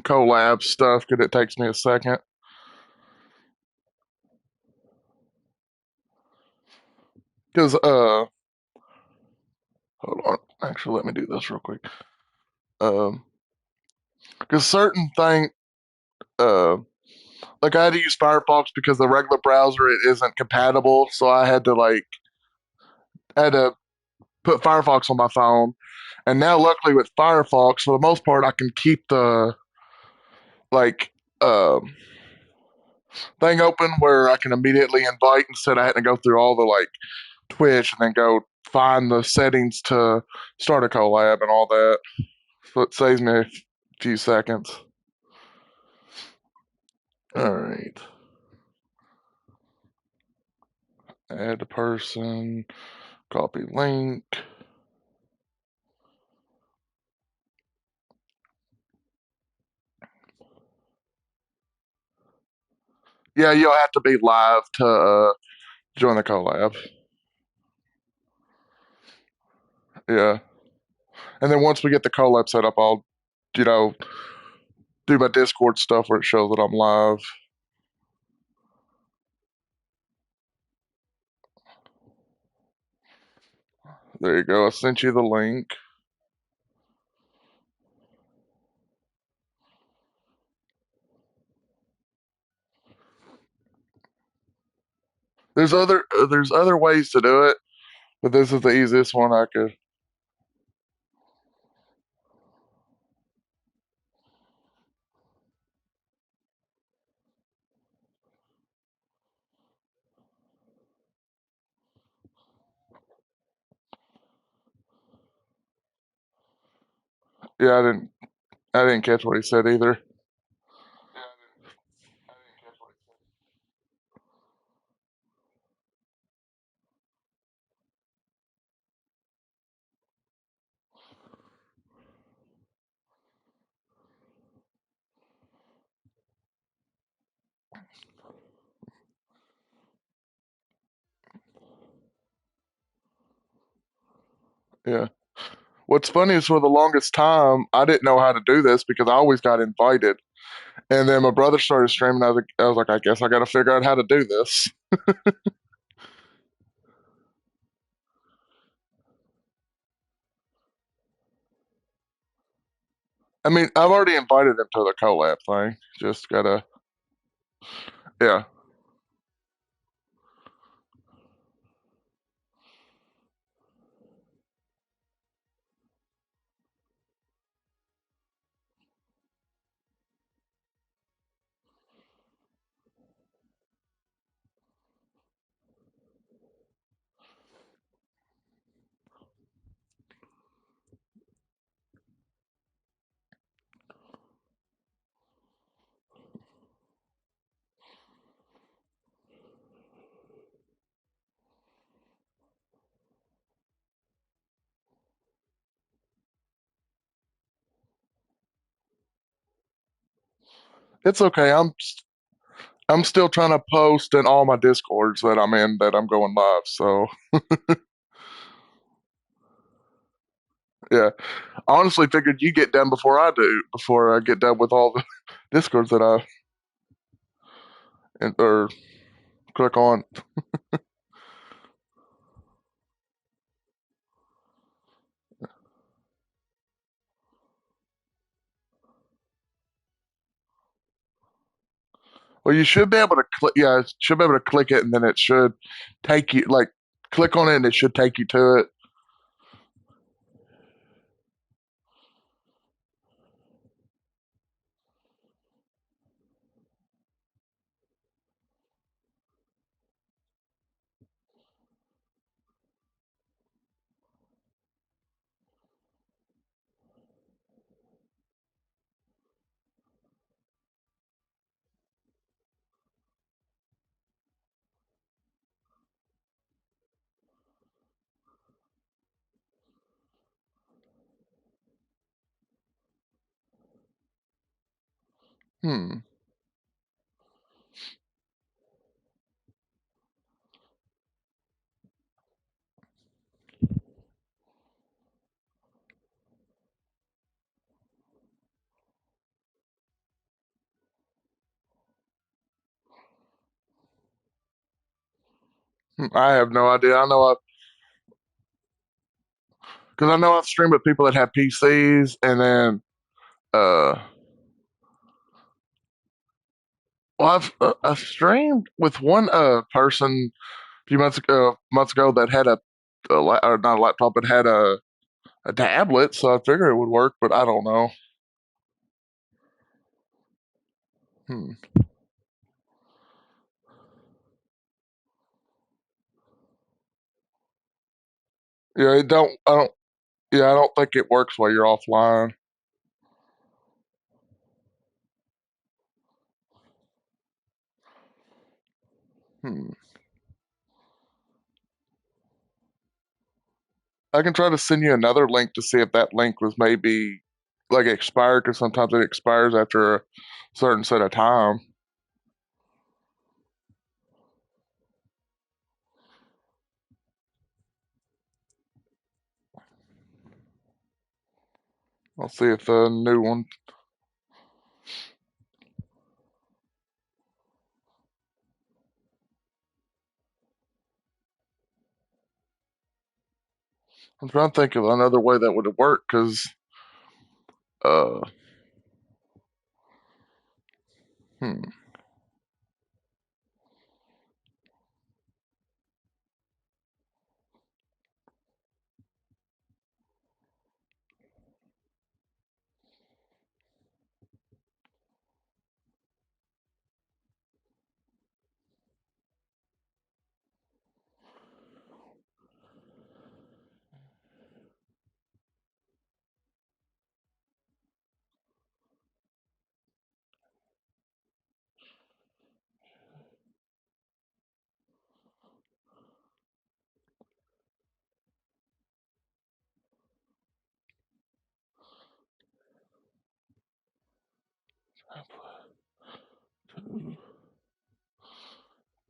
collab stuff because it takes me a second. Because hold on, actually, let me do this real quick. Because certain thing, uh, like I had to use Firefox because the regular browser it isn't compatible, so I had to put Firefox on my phone. And now, luckily, with Firefox, for the most part, I can keep the like thing open where I can immediately invite instead of having to go through all the Twitch and then go find the settings to start a collab and all that. So it saves me a few seconds. All right. Add a person, copy link. Yeah, you'll have to be live to join the collab. Yeah. And then once we get the collab set up, I'll, you know, do my Discord stuff where it shows that I'm live. There you go. I sent you the link. There's other ways to do it, but this is the easiest one I could. Yeah, I didn't catch what he said either. Yeah. What's funny is for the longest time I didn't know how to do this because I always got invited, and then my brother started streaming. I was like, I guess I got to figure out how to do this. I mean, I've already invited him to the collab thing. Just gotta, yeah. It's okay. I'm still trying to post in all my discords that I'm in that I'm going live. So yeah, I honestly figured you get done before I do, before I get done with all the discords that I or click on. Well, you should be able to click. Yeah, should be able to click it, and then it should take you click on it, and it should take you to it. Hmm. I have no idea. I know I've streamed with people that have PCs, and then uh, I've streamed with one person a few months ago that had or not a laptop, but had a tablet, so I figured it would work, but I don't know. Hmm. Yeah, it don't. I don't. Yeah, I don't think it works while you're offline. Hmm. I can try to send you another link to see if that link was maybe like expired, because sometimes it expires after a certain set of time. I'll see if the new one. I'm trying to think of another way that would have worked, because uh, hmm,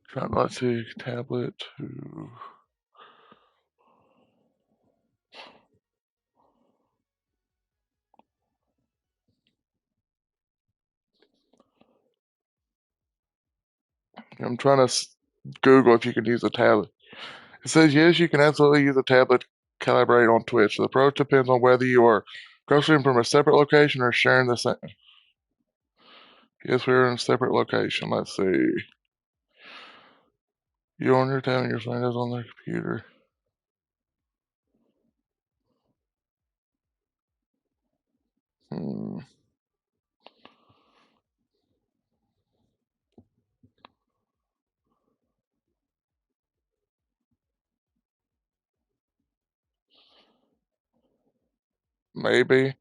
trying to let's see tablet to. I'm trying to Google if you can use a tablet. It says yes, you can absolutely use a tablet to collaborate on Twitch. The approach depends on whether you are crossing from a separate location or sharing the same. Yes, we're in a separate location. Let's see. You on your tab and your friend is on their computer. Hmm, maybe.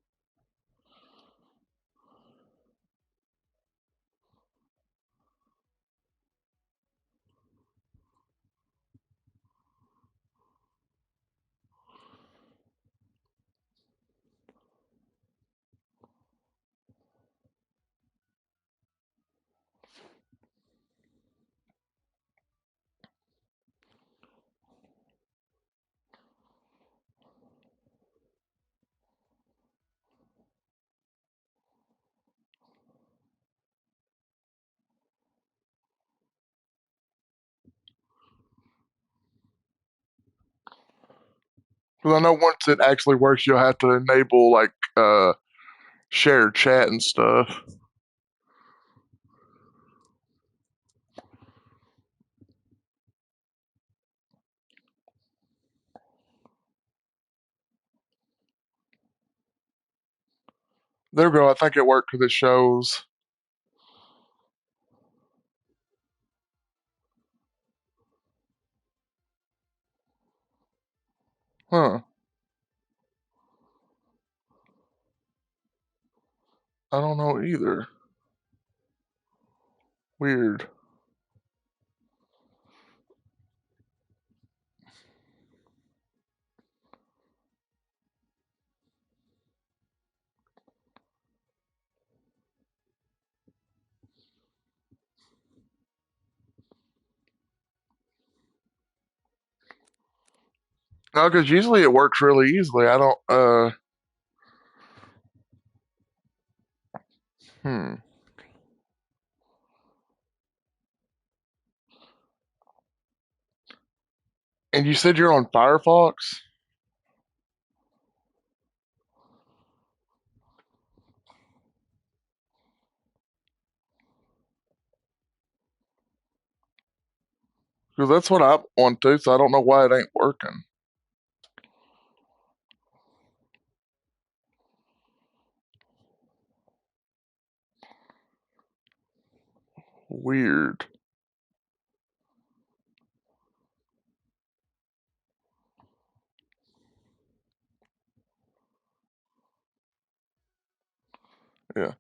Because I know once it actually works, you'll have to enable like shared chat and stuff. There we go. I think it worked because it shows. Huh. I don't know either. Weird. No, because usually it works really easily. I don't. Hmm. And you said you're on Firefox? Because that's what I'm on too, so I don't know why it ain't working. Weird. Yeah.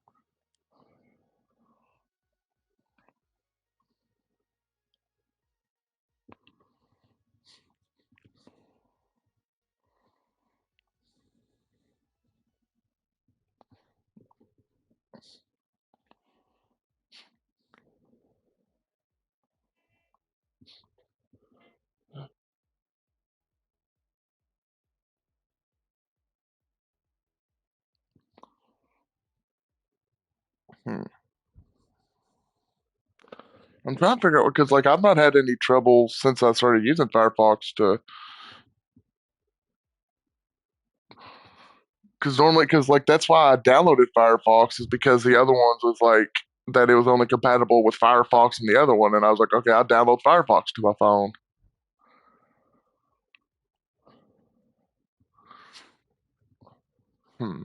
Hmm. I'm trying to figure out because like I've not had any trouble since I started using Firefox to because normally because like that's why I downloaded Firefox is because the other ones was like that it was only compatible with Firefox and the other one and I was like okay I'll download Firefox to my phone. Hmm.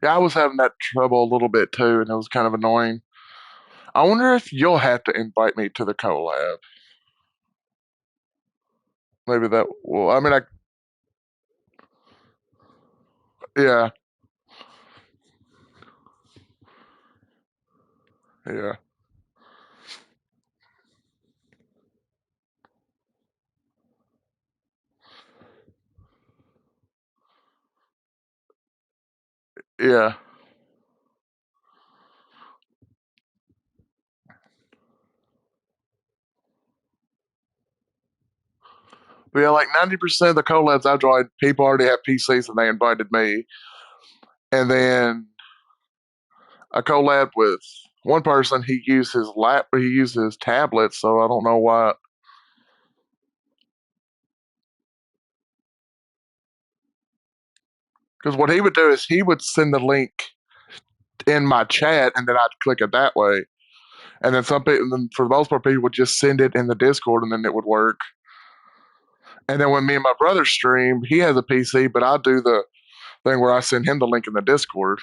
Yeah, I was having that trouble a little bit too, and it was kind of annoying. I wonder if you'll have to invite me to the collab. Maybe that will. I mean, yeah, yeah, yeah. But yeah, like 90% of the collabs I joined, people already have PCs and they invited me. And then a collab with one person, he used his tablet, so I don't know why. Because what he would do is he would send the link in my chat, and then I'd click it that way. And then some people, then for the most part, people would just send it in the Discord, and then it would work. And then when me and my brother stream, he has a PC, but I do the thing where I send him the link in the Discord.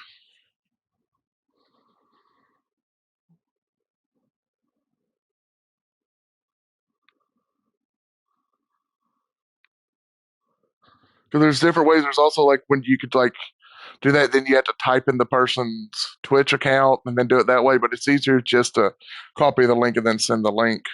Because there's different ways. There's also like when you could like do that, then you have to type in the person's Twitch account and then do it that way. But it's easier just to copy the link and then send the link.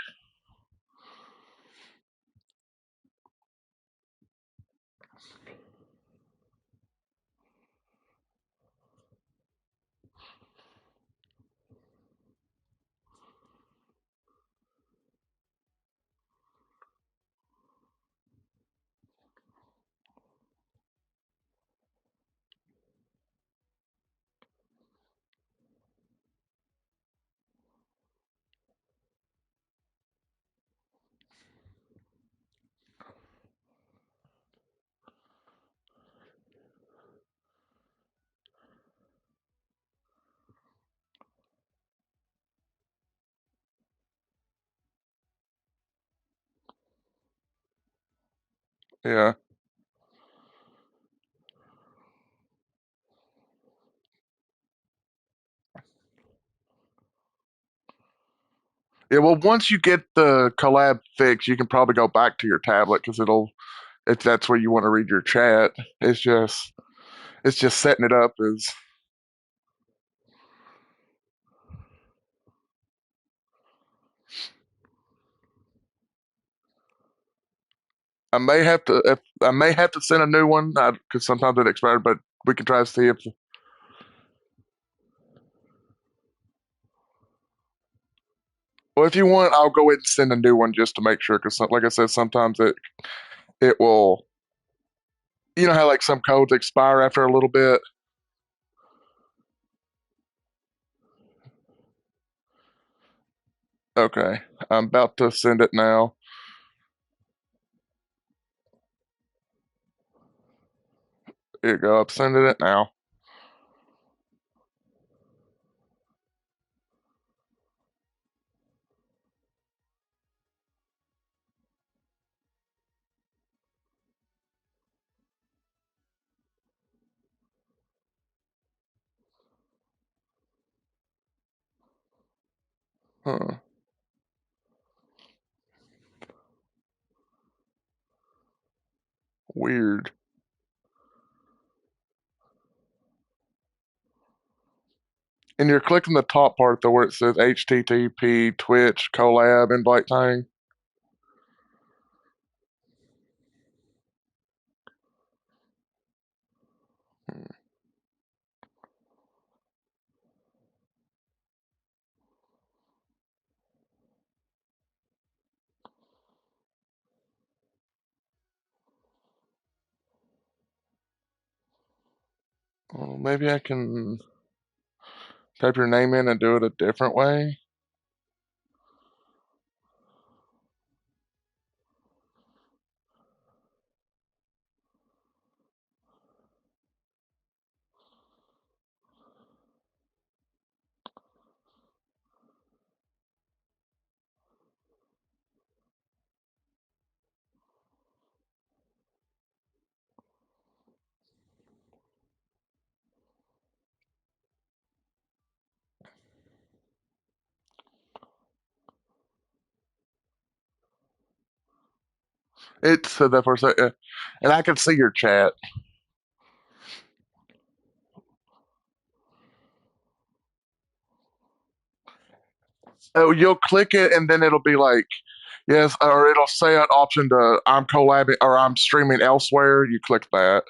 Yeah. Yeah, well, once you get the collab fixed, you can probably go back to your tablet because if that's where you want to read your chat. It's just, it's just setting it up as I may have to send a new one because sometimes it expired, but we can try to see if. Well, if you want, I'll go ahead and send a new one just to make sure. Because, like I said, sometimes it will. You know how like some codes expire after a little bit. Okay, I'm about to send it now. Here you go. I'm sending it now. Huh. Weird. And you're clicking the top part though, where it says HTTP Twitch collab invite thing. Well, maybe I can type your name in and do it a different way. It said that for a second, and I can see your chat. Oh, you'll click it, and then it'll be like, yes, or it'll say an option to I'm collabing or I'm streaming elsewhere. You click that.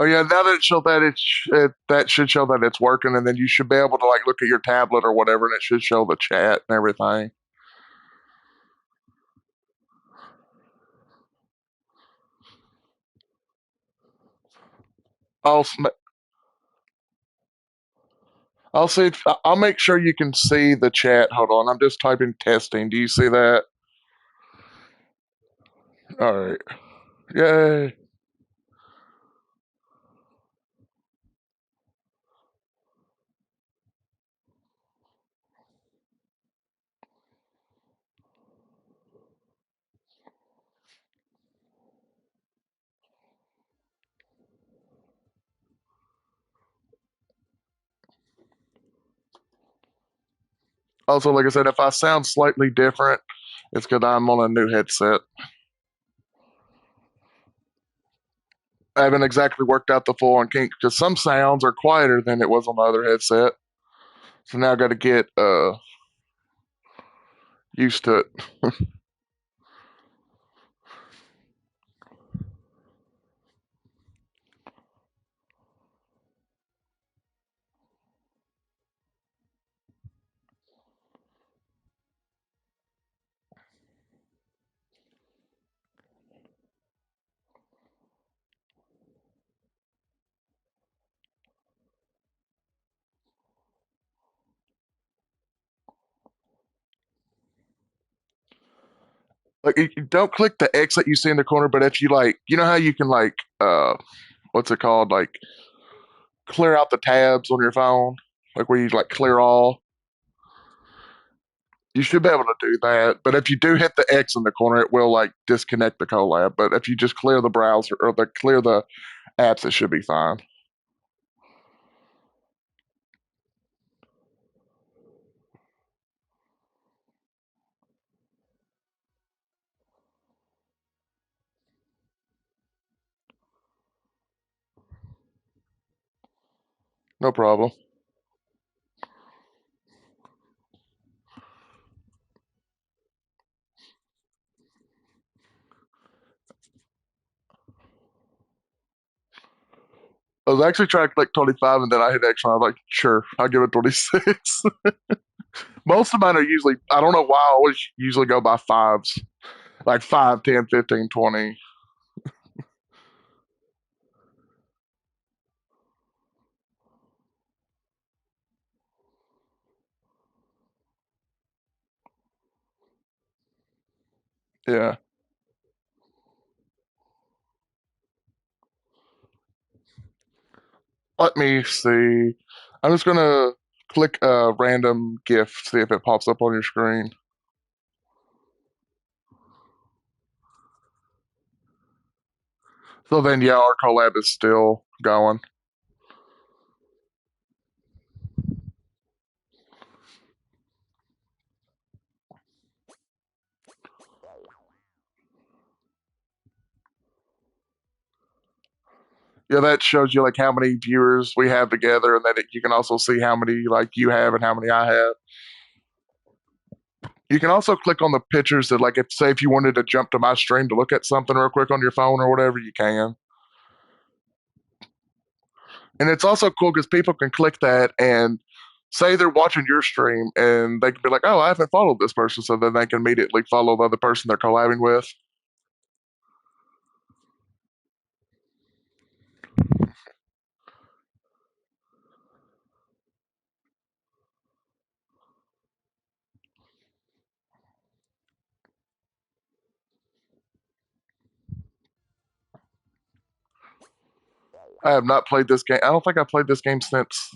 Oh yeah, now that it show that that should show that it's working, and then you should be able to like look at your tablet or whatever, and it should show the chat and everything. I'll I'll see. I'll make sure you can see the chat. Hold on, I'm just typing testing. Do you see that? All right. Yay. Also, like I said, if I sound slightly different, it's because I'm on a new headset. I haven't exactly worked out the full on kink because some sounds are quieter than it was on the other headset. So now I got to get used to it. Like you don't click the X that you see in the corner, but if you like, you know how you can like, what's it called? Like clear out the tabs on your phone, like where you like clear all. You should be able to do that, but if you do hit the X in the corner, it will like disconnect the collab. But if you just clear the browser or clear the apps, it should be fine. No problem. I was actually trying to click 25, and then I hit X, and I was like, sure, I'll give it 26. Most of mine are usually, I don't know why I always usually go by fives, like 5, 10, 15, 20. Yeah. Let me see. I'm just going to click a random GIF, see if it pops up on your screen. So then, yeah, our collab is still going. Yeah, that shows you like how many viewers we have together, and then you can also see how many like you have and how many I have. You can also click on the pictures that like if say if you wanted to jump to my stream to look at something real quick on your phone or whatever, you can. And it's also cool because people can click that and say they're watching your stream and they can be like, oh, I haven't followed this person. So then they can immediately follow the other person they're collabing with. I have not played this game. I don't think I played this game since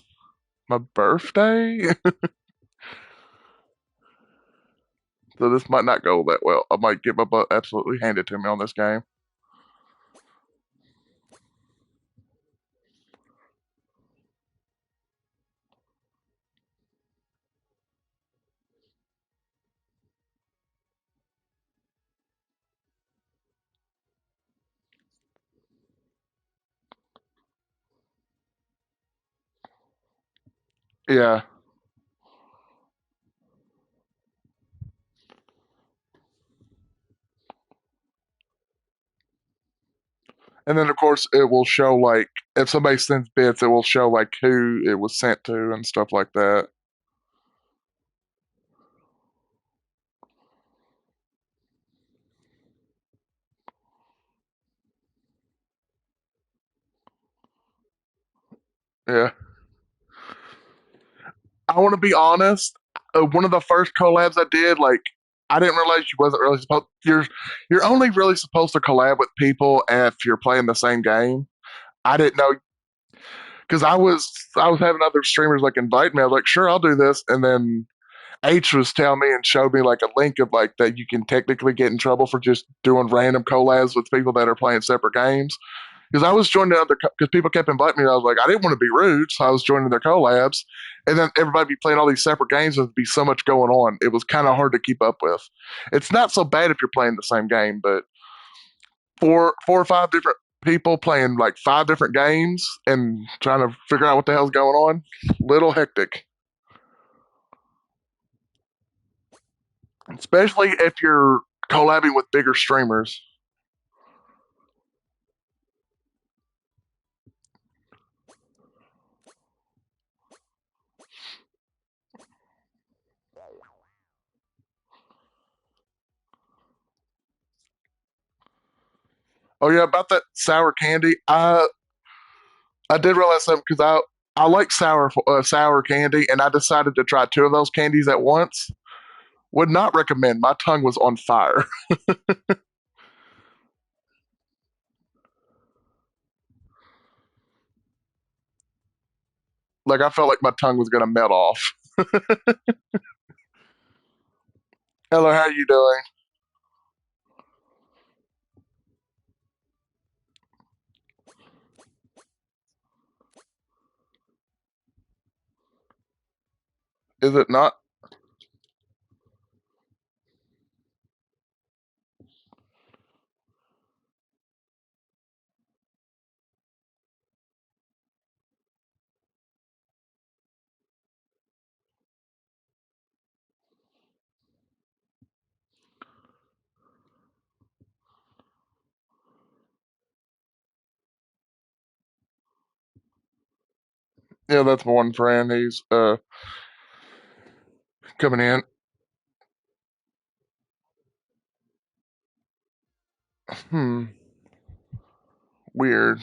my birthday. So this might not go that well. I might get my butt absolutely handed to me on this game. Yeah. And then of course it will show like if somebody sends bits, it will show like who it was sent to and stuff like that. Yeah. I want to be honest. One of the first collabs I did, like I didn't realize you wasn't really supposed. You're only really supposed to collab with people if you're playing the same game. I didn't know because I was having other streamers like invite me. I was like, sure, I'll do this, and then H was telling me and showed me like a link of like that you can technically get in trouble for just doing random collabs with people that are playing separate games. Because I was joining other because people kept inviting me. And I was like, I didn't want to be rude, so I was joining their collabs, and then everybody be playing all these separate games and there'd be so much going on. It was kind of hard to keep up with. It's not so bad if you're playing the same game, but four or five different people playing like five different games and trying to figure out what the hell's going on, little hectic. Especially if you're collabing with bigger streamers. Oh yeah, about that sour candy. I did realize something because I like sour candy, and I decided to try two of those candies at once. Would not recommend. My tongue was on fire. Like I felt like my tongue was gonna melt off. Hello, how you doing? Is it not? Yeah, that's my one friend. He's coming in. Hmm. Weird.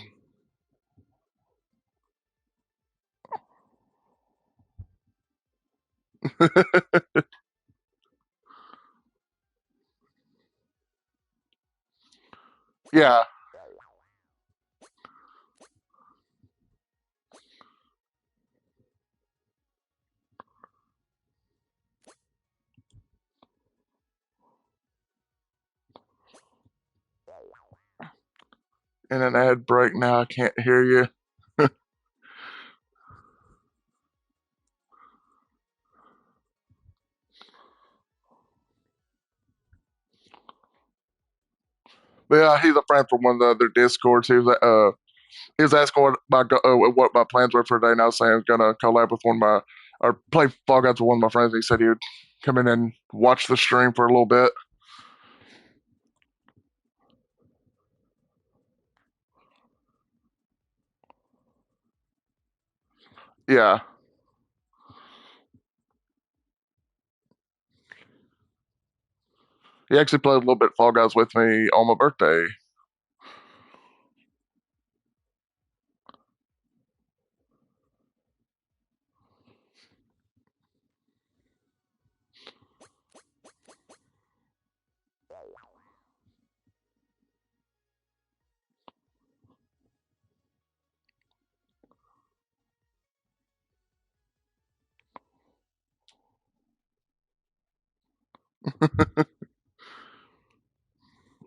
Yeah, in an ad break now. I can't hear you. But yeah, he's a friend from one of the other discords. He was asking what my plans were for today, and I was saying I was gonna collab with one of my or play Fall Guys with one of my friends. He said he would come in and watch the stream for a little bit. Yeah, he actually played a little bit Fall Guys with me on my birthday.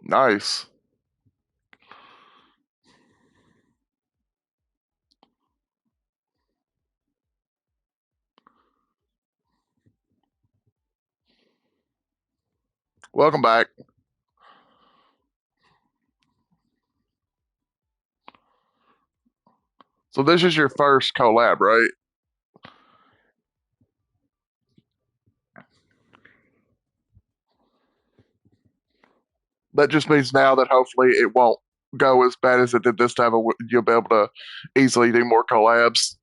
Nice. Welcome back. So this is your first collab, right? That just means now that hopefully it won't go as bad as it did this time. You'll be able to easily do more collabs.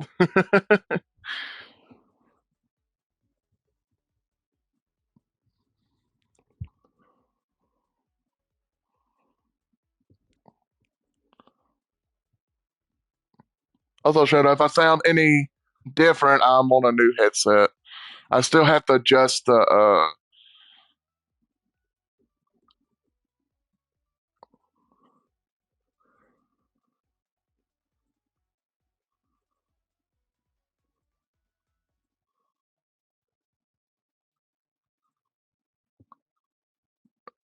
Also, Shadow, if I sound any different, I'm on a new headset. I still have to adjust the.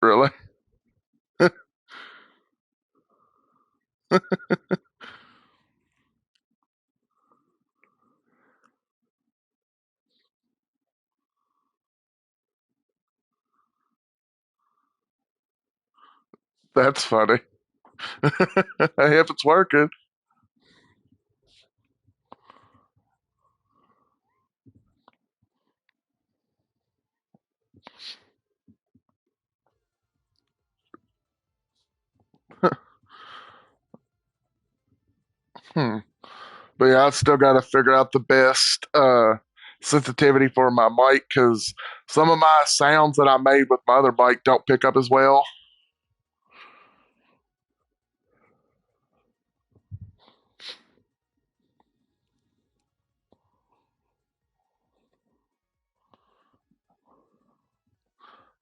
Really? That's funny. If it's working. Hmm. But yeah, I still got to figure out the best sensitivity for my mic because some of my sounds that I made with my other mic don't pick up as well.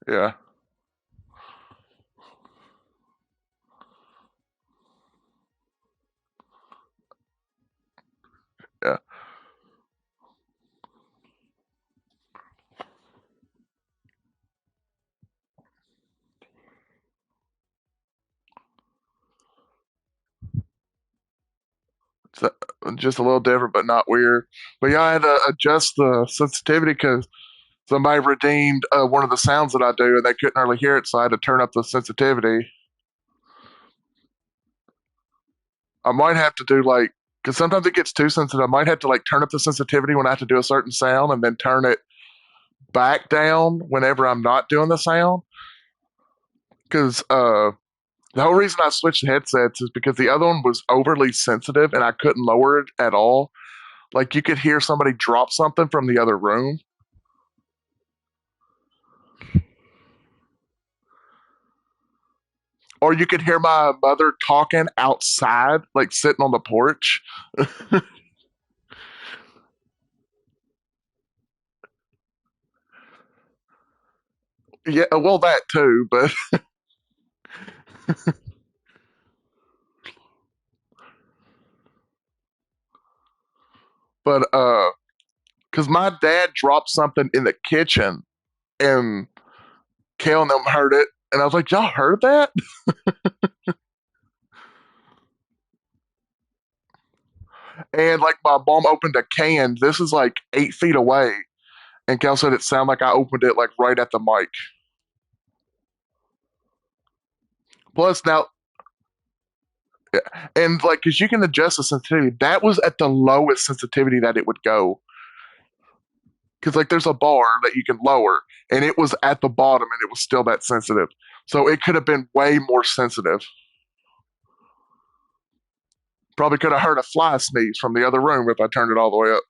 Yeah, yeah. So, just a little different, but not weird. But yeah, I had to adjust the sensitivity because somebody redeemed one of the sounds that I do, and they couldn't really hear it, so I had to turn up the sensitivity. I might have to do like because sometimes it gets too sensitive. I might have to like turn up the sensitivity when I have to do a certain sound, and then turn it back down whenever I'm not doing the sound. Because the whole reason I switched headsets is because the other one was overly sensitive, and I couldn't lower it at all. Like you could hear somebody drop something from the other room, or you could hear my mother talking outside, like sitting on the porch. Yeah, well, that too, but because my dad dropped something in the kitchen, and Kale and them heard it, and I was like, "Y'all heard that?" And like my mom opened a can. This is like 8 feet away, and Cal said it sounded like I opened it like right at the mic. Plus now, and like because you can adjust the sensitivity, that was at the lowest sensitivity that it would go. Because like there's a bar that you can lower, and it was at the bottom, and it was still that sensitive. So it could have been way more sensitive. Probably could have heard a fly sneeze from the other room if I turned it all the way up.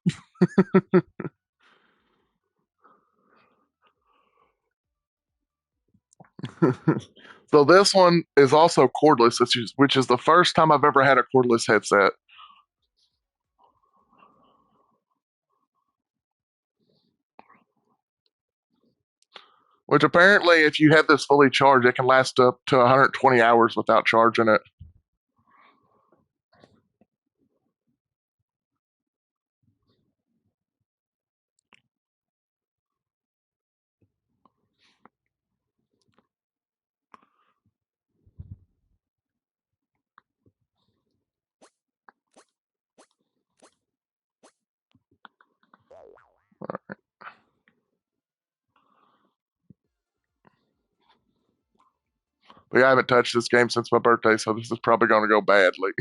So this one is also cordless, which is the first time I've ever had a cordless headset. Which apparently, if you have this fully charged, it can last up to 120 hours without charging it. But yeah, I haven't touched this game since my birthday, so this is probably going to go badly.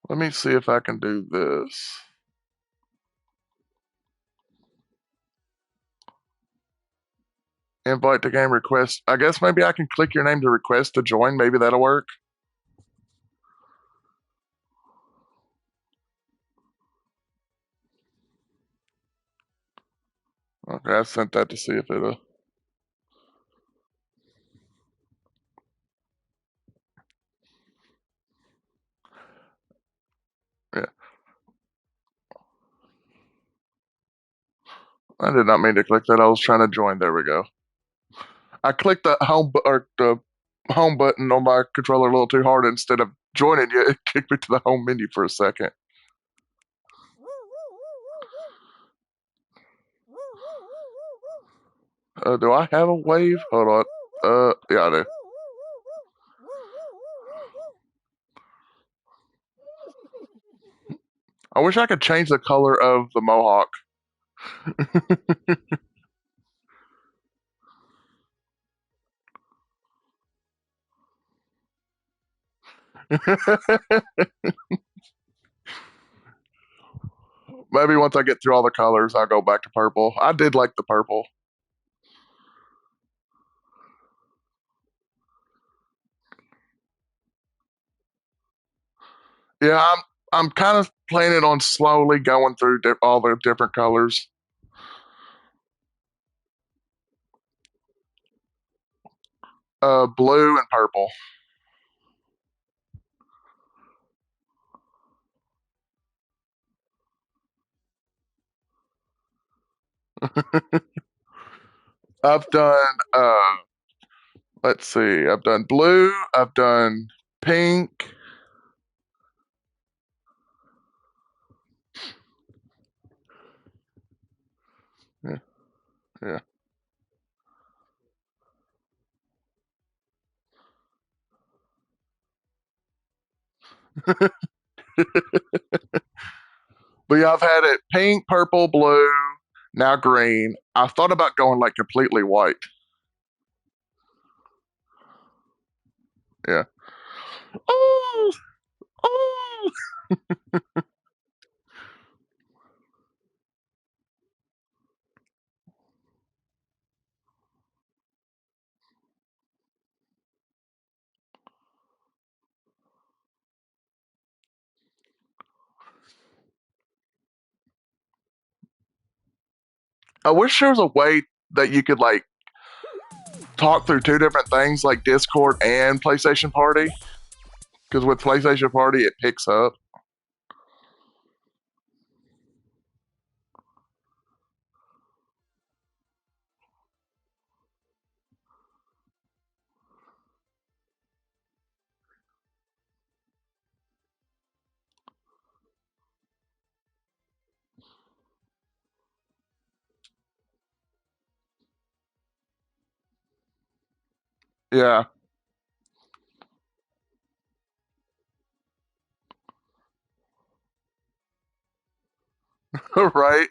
Let me see if I can do this. Invite to game request. I guess maybe I can click your name to request to join. Maybe that'll work. Okay, I sent that to see if it'll. Yeah, I did not mean to click that. I was trying to join. There we go. I clicked the home button on my controller a little too hard. Instead of joining you, it kicked me to the home menu for a second. Do I have a wave? Hold on. Yeah, I do. I wish I could change the color of the mohawk. Maybe once I get through all the colors, I'll go back to purple. I did like the purple. Yeah, I'm kind of planning on slowly going through all the different colors. Blue and purple. I've done. Let's see. I've done blue. I've done pink. Yeah, yeah. But yeah, I've had it pink, purple, blue, now green. I thought about going like completely white. Yeah. Oh, oh. I wish there was a way that you could like talk through two different things like Discord and PlayStation Party. Because with PlayStation Party, it picks up. Yeah. Right.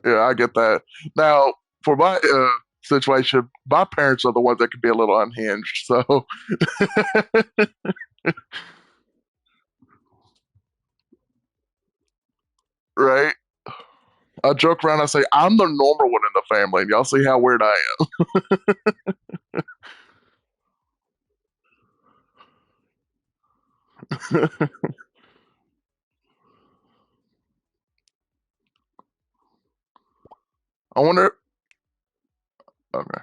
Yeah, I get that. Now, for my situation, my parents are the ones that can be a little unhinged. So, right. I joke around. I say I'm the normal one in the family, and y'all see how weird I am. I wonder. Okay.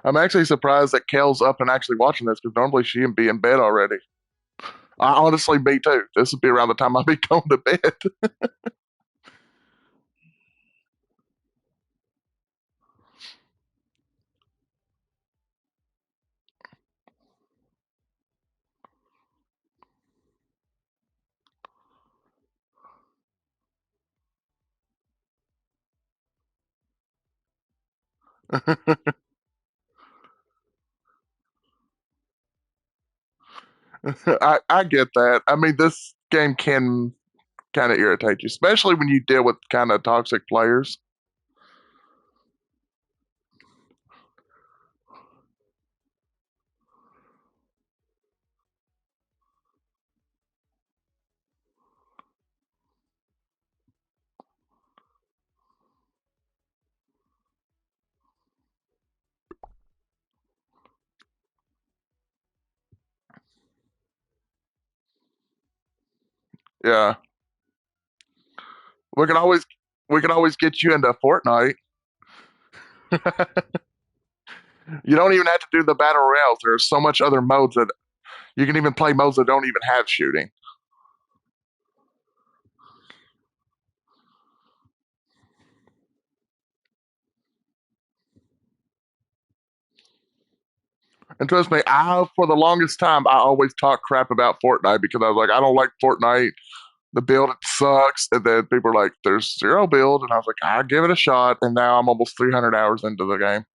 I'm actually surprised that Kel's up and actually watching this because normally she'd be in bed already. I honestly, me too. This would be around the time I'd be going to bed. I get that. I mean, this game can kind of irritate you, especially when you deal with kind of toxic players. Yeah, we can always we can always get you into Fortnite. You don't even have to do the battle royales. There's so much other modes that you can even play modes that don't even have shooting. And trust me, I for the longest time I always talk crap about Fortnite because I was like, I don't like Fortnite. The build it sucks, and then people are like, "There's zero build," and I was like, "I give it a shot." And now I'm almost 300 hours into the game.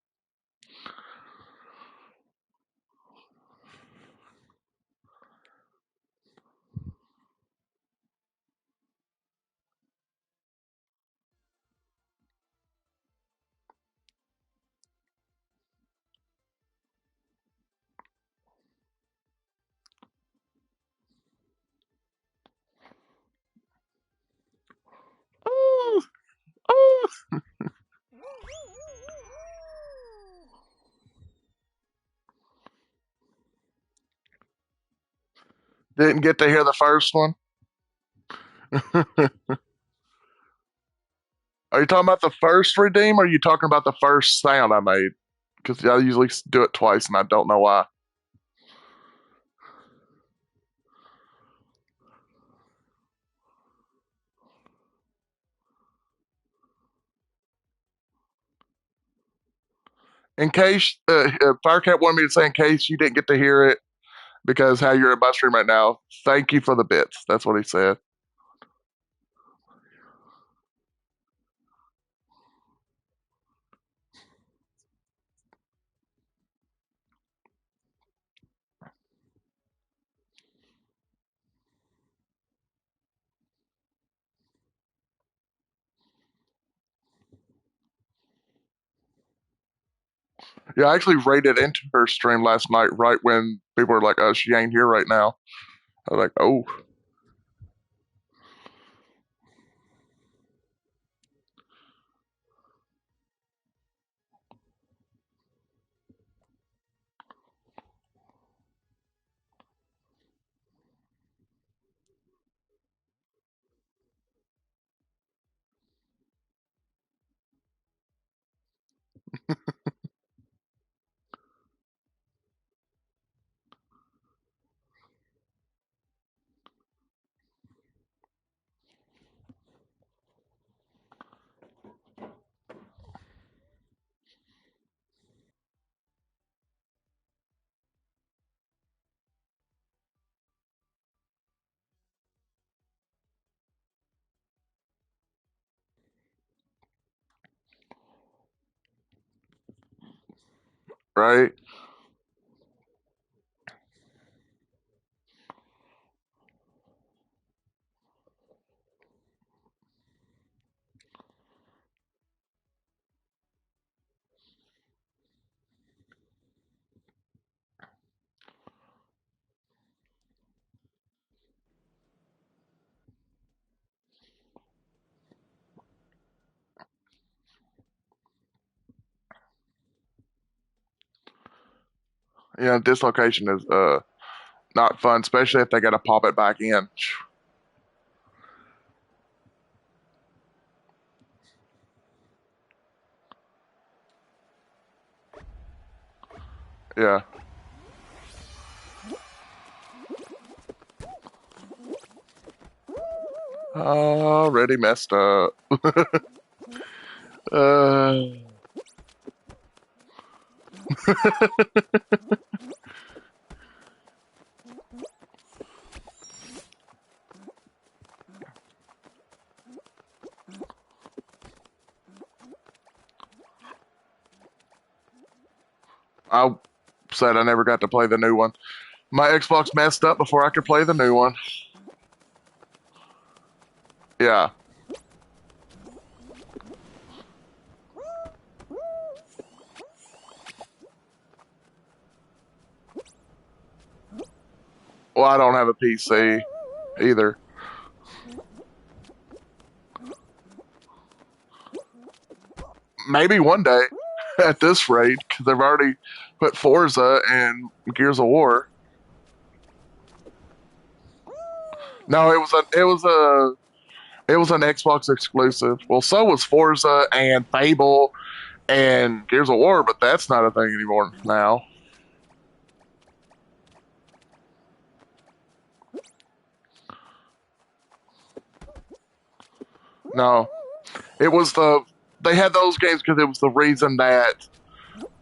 Didn't get to hear the first one. Are you talking about the first redeem, or are you talking about the first sound I made? Because I usually do it twice, and I don't know why. In case Firecat wanted me to say, in case you didn't get to hear it, because how you're in my stream right now, thank you for the bits. That's what he said. Yeah, I actually raided into her stream last night, right when people were like, "Oh, she ain't here right now." I was like, "Oh, right." Yeah, dislocation is not fun, especially if they got to pop it back in. Yeah. Already messed up. uh, I said I never got to play the new one. My Xbox messed up before I could play the new one. Yeah. Well, I don't have a PC either. Maybe one day at this rate, because they've already put Forza and Gears of War. No, it was an Xbox exclusive. Well, so was Forza and Fable and Gears of War, but that's not a thing anymore now. No, it was they had those games because it was the reason that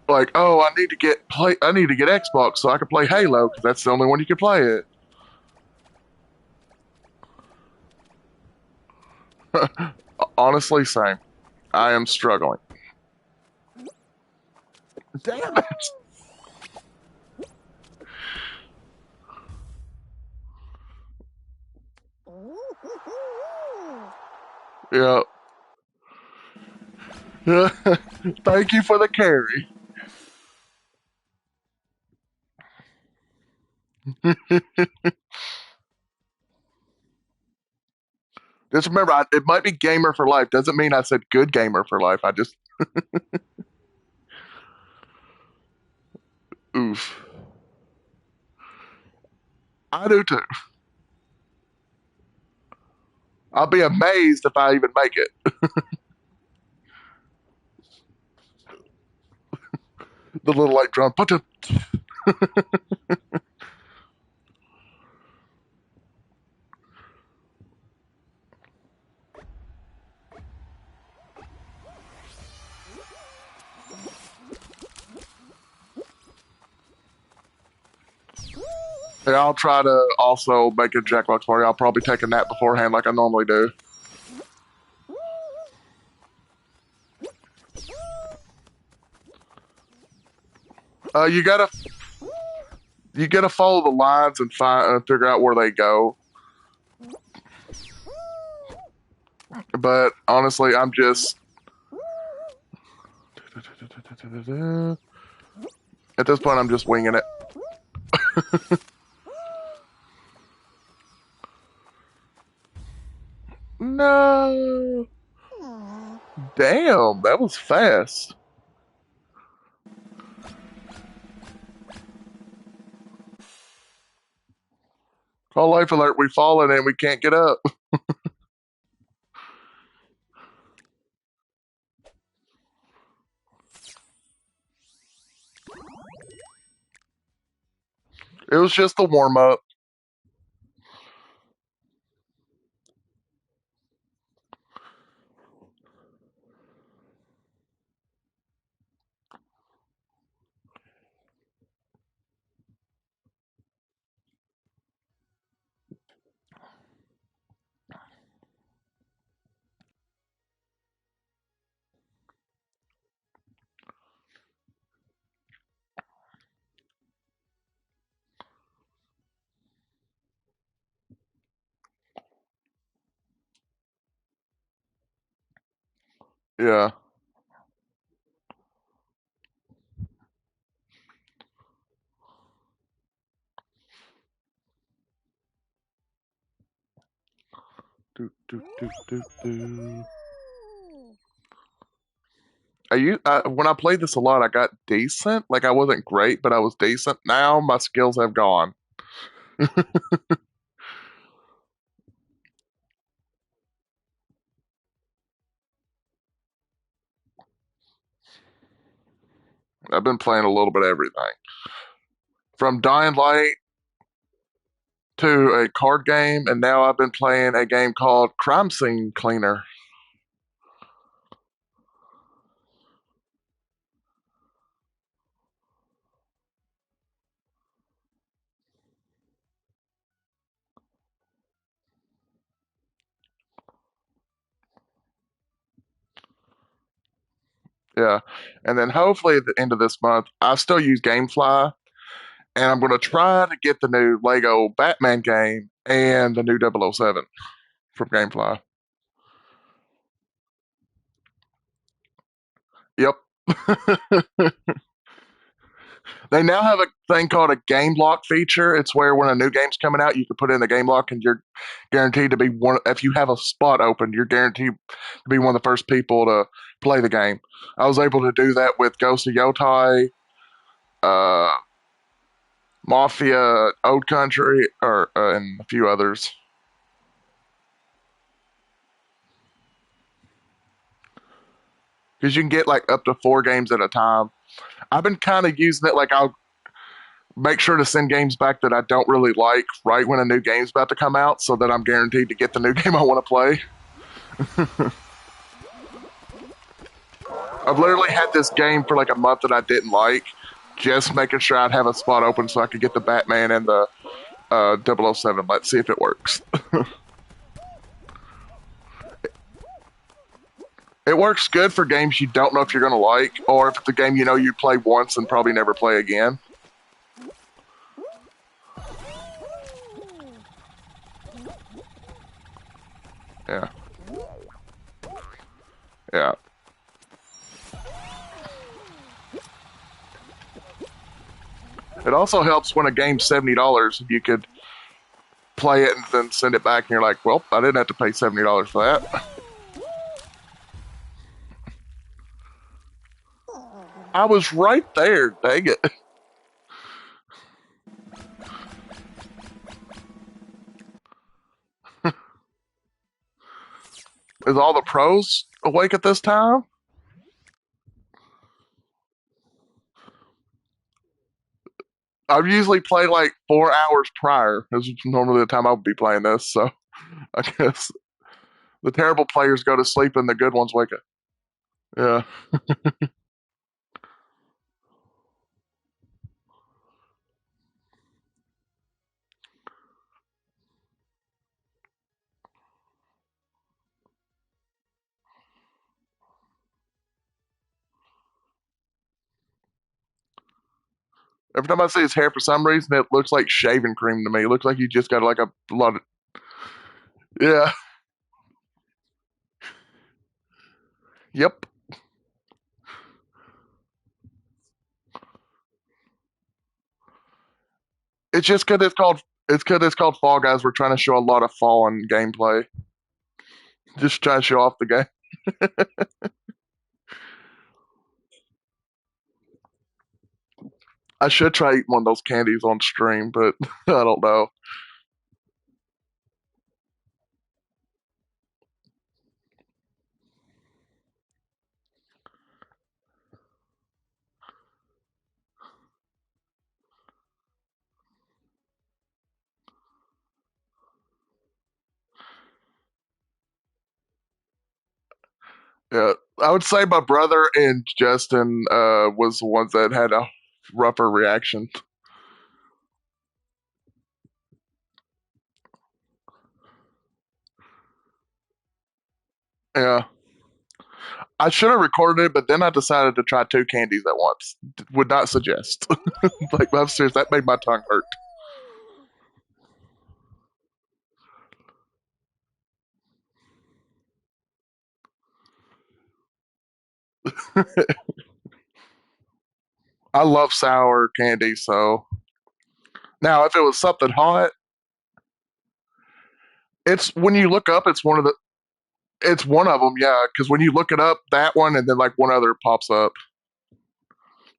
like, oh, I need to get Xbox so I can play Halo because that's the only one you can play it. Honestly, same. I am struggling. Damn it. Yeah. Thank you for the carry. Just remember, it might be gamer for life. Doesn't mean I said good gamer for life. I just oof. I do too. I'll be amazed if I even make it. The little like drum. And I'll try to also make a Jackbox party. I'll probably take a nap beforehand like I normally do. You gotta follow the lines and figure out where they go. But honestly, I'm just at this point I'm just winging it. No, damn, that was fast. Call life alert! We've fallen and we can't get up. It was just the warm up. Yeah. Do, do, do, do, do. When I played this a lot, I got decent. Like I wasn't great, but I was decent. Now my skills have gone. I've been playing a little bit of everything, from Dying Light to a card game, and now I've been playing a game called Crime Scene Cleaner. Yeah, and then hopefully at the end of this month, I still use GameFly, and I'm going to try to get the new Lego Batman game and the new 007 from GameFly. Yep. They now have a thing called a game lock feature. It's where when a new game's coming out, you can put in the game lock, and you're guaranteed to be one. If you have a spot open, you're guaranteed to be one of the first people to play the game. I was able to do that with Ghost of Yotai, uh, Mafia, Old Country, and a few others. Because you can get like up to 4 games at a time. I've been kind of using it like I'll make sure to send games back that I don't really like right when a new game's about to come out so that I'm guaranteed to get the new game I want to play. I've literally had this game for like a month that I didn't like, just making sure I'd have a spot open so I could get the Batman and the 007. Let's see if it works. It works good for games you don't know if you're going to like, or if it's a game you know you play once and probably never play again. Yeah. Yeah. It also helps when a game's $70. You could play it and then send it back, and you're like, well, I didn't have to pay $70 for that. I was right there. Dang it. Is all the pros awake at this time? I usually play like 4 hours prior. This is normally the time I would be playing this, so I guess the terrible players go to sleep and the good ones wake up. Yeah. Every time I see his hair, for some reason, it looks like shaving cream to me. It looks like he just got like a lot of. Yeah. Yep. It's just because it's called. It's because it's called Fall Guys. We're trying to show a lot of fallen gameplay. Just trying to show off the game. I should try eating one of those candies on stream, but I don't know. Yeah, I would say my brother and Justin was the ones that had a rougher reaction. Yeah, I should have recorded it, but then I decided to try two candies at once. Would not suggest. Like, I'm serious. That made my tongue hurt. I love sour candy, so now if it was something hot, it's when you look up, it's one of them, yeah. Because when you look it up, that one, and then like one other pops up.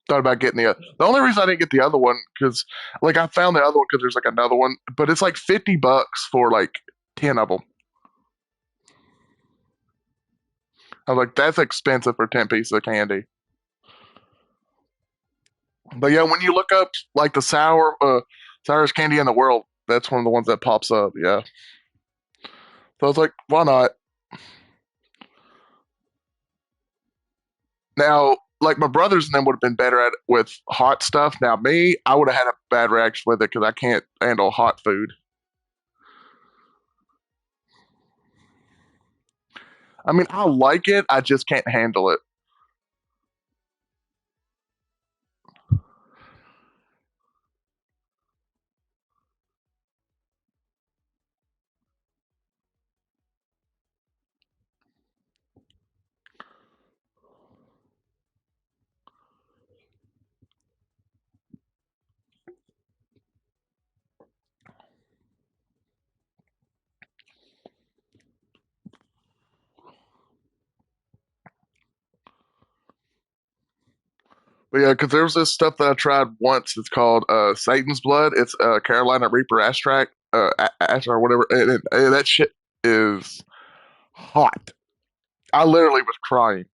Thought about getting the only reason I didn't get the other one because like I found the other one because there's like another one, but it's like $50 for like 10 of them. I was like, that's expensive for 10 pieces of candy. But yeah, when you look up like the sourest candy in the world, that's one of the ones that pops up. Yeah, so I was like, why not? Now, like my brothers and them would have been better at it with hot stuff. Now, me, I would have had a bad reaction with it because I can't handle hot food. I mean, I like it, I just can't handle it. But yeah, because there was this stuff that I tried once. It's called Satan's Blood. It's Carolina Reaper extract, or whatever. And that shit is hot. I literally was crying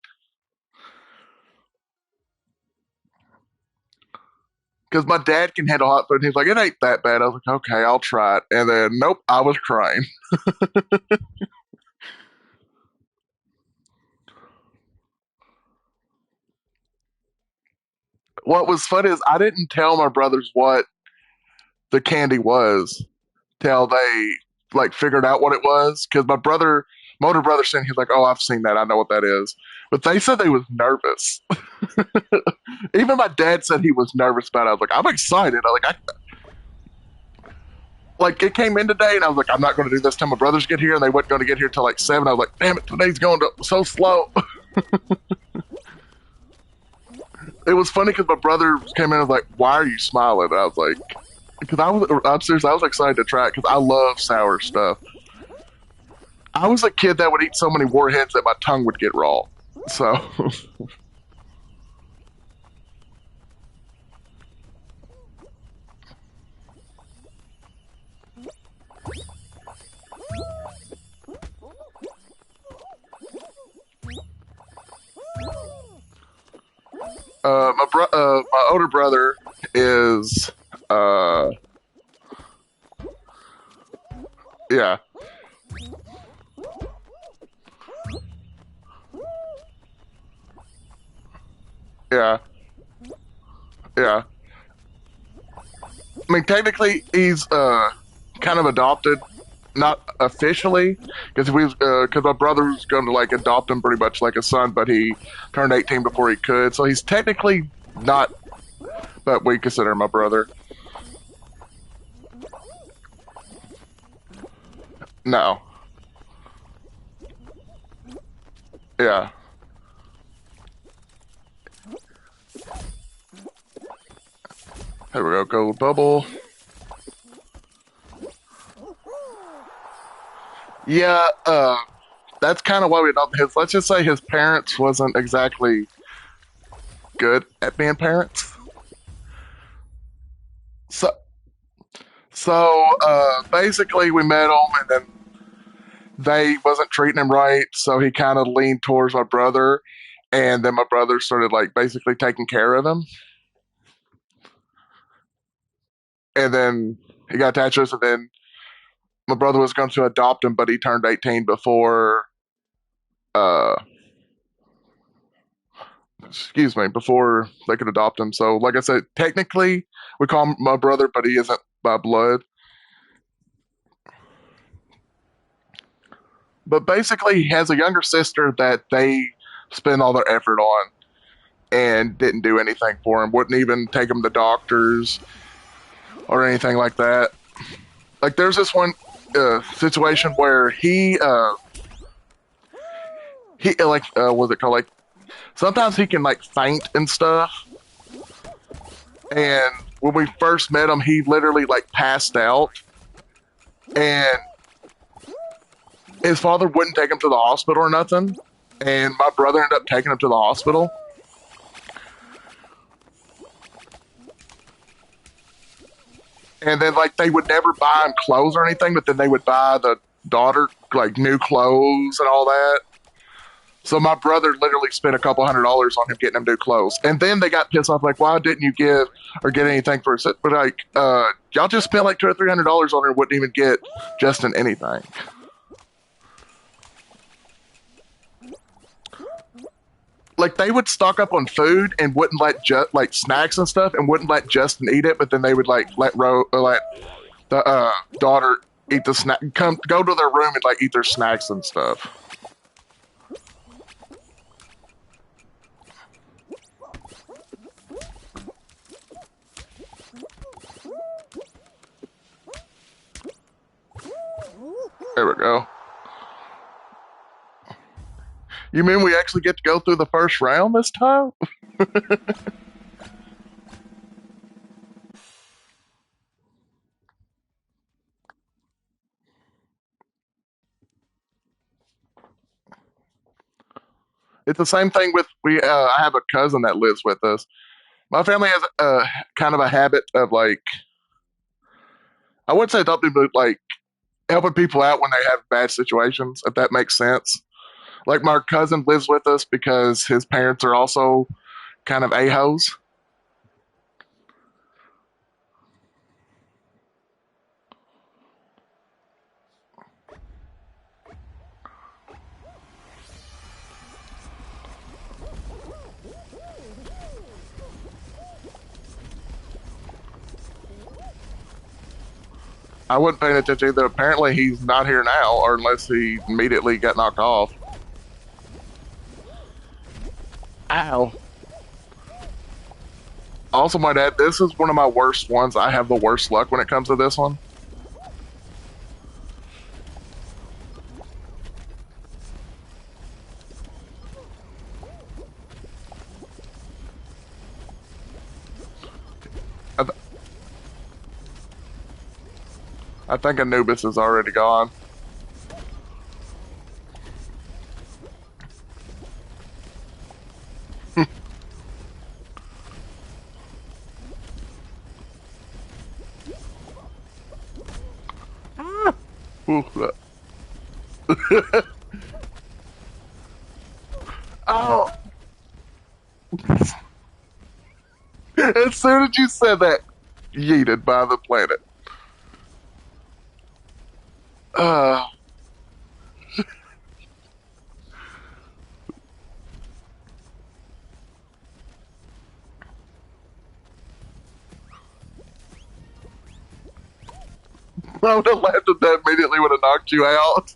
because my dad can handle hot food. And he's like, it ain't that bad. I was like, okay, I'll try it. And then, nope, I was crying. What was funny is I didn't tell my brothers what the candy was till they like figured out what it was. Because my older brother said he's like, "Oh, I've seen that. I know what that is." But they said they was nervous. Even my dad said he was nervous about it. I was like, "I'm excited." Like it came in today, and I was like, "I'm not going to do this till my brothers get here," and they weren't going to get here till like 7. I was like, "Damn it, today's going so slow." It was funny because my brother came in and was like, "Why are you smiling?" And I was like, "Because I'm serious. I was excited to try it because I love sour stuff." I was a kid that would eat so many warheads that my tongue would get raw. So, My older brother is uh yeah, yeah, yeah. I mean, technically, he's kind of adopted, not officially, because my brother was going to like adopt him pretty much like a son, but he turned 18 before he could, so he's technically not. But we consider him my brother. No, yeah. Here we go, gold bubble. Yeah, that's kind of why we adopted his. Let's just say his parents wasn't exactly good at being parents. So, basically, we met him, and then they wasn't treating him right, so he kind of leaned towards my brother, and then my brother started like basically taking care of him, and then he got attached to us, and then my brother was going to adopt him, but he turned 18 before, uh, excuse me, before they could adopt him. So, like I said, technically we call him my brother, but he isn't by blood. But basically, he has a younger sister that they spend all their effort on and didn't do anything for him. Wouldn't even take him to doctors or anything like that. Like there's this one situation where he like what's it called, like sometimes he can like faint and stuff. And when we first met him, he literally like passed out, and his father wouldn't take him to the hospital or nothing. And my brother ended up taking him to the hospital. And then like they would never buy him clothes or anything, but then they would buy the daughter like new clothes and all that. So my brother literally spent a couple $100s on him getting him new clothes, and then they got pissed off like, "Why didn't you give or get anything for it?" But like, y'all just spent like $200 or $300 on her, and wouldn't even get Justin anything. Like they would stock up on food and wouldn't let like snacks and stuff, and wouldn't let Justin eat it, but then they would like let the daughter eat the snack, come go to their room and like eat their snacks and stuff. There we go. You mean we actually get to go through the first round this time? It's the same thing with we. I have a cousin that lives with us. My family has kind of a habit of like, I would say adopting, but like helping people out when they have bad situations, if that makes sense. Like my cousin lives with us because his parents are also kind of a-hoes. I wasn't paying attention either. Apparently, he's not here now, or unless he immediately got knocked off. Ow. Also, my dad, this is one of my worst ones. I have the worst luck when it comes to this one. I, th- I think Anubis is already gone. Ooh, oh, As soon as you said that, yeeted by the planet. Uh, I would have laughed at that immediately, would have knocked you out.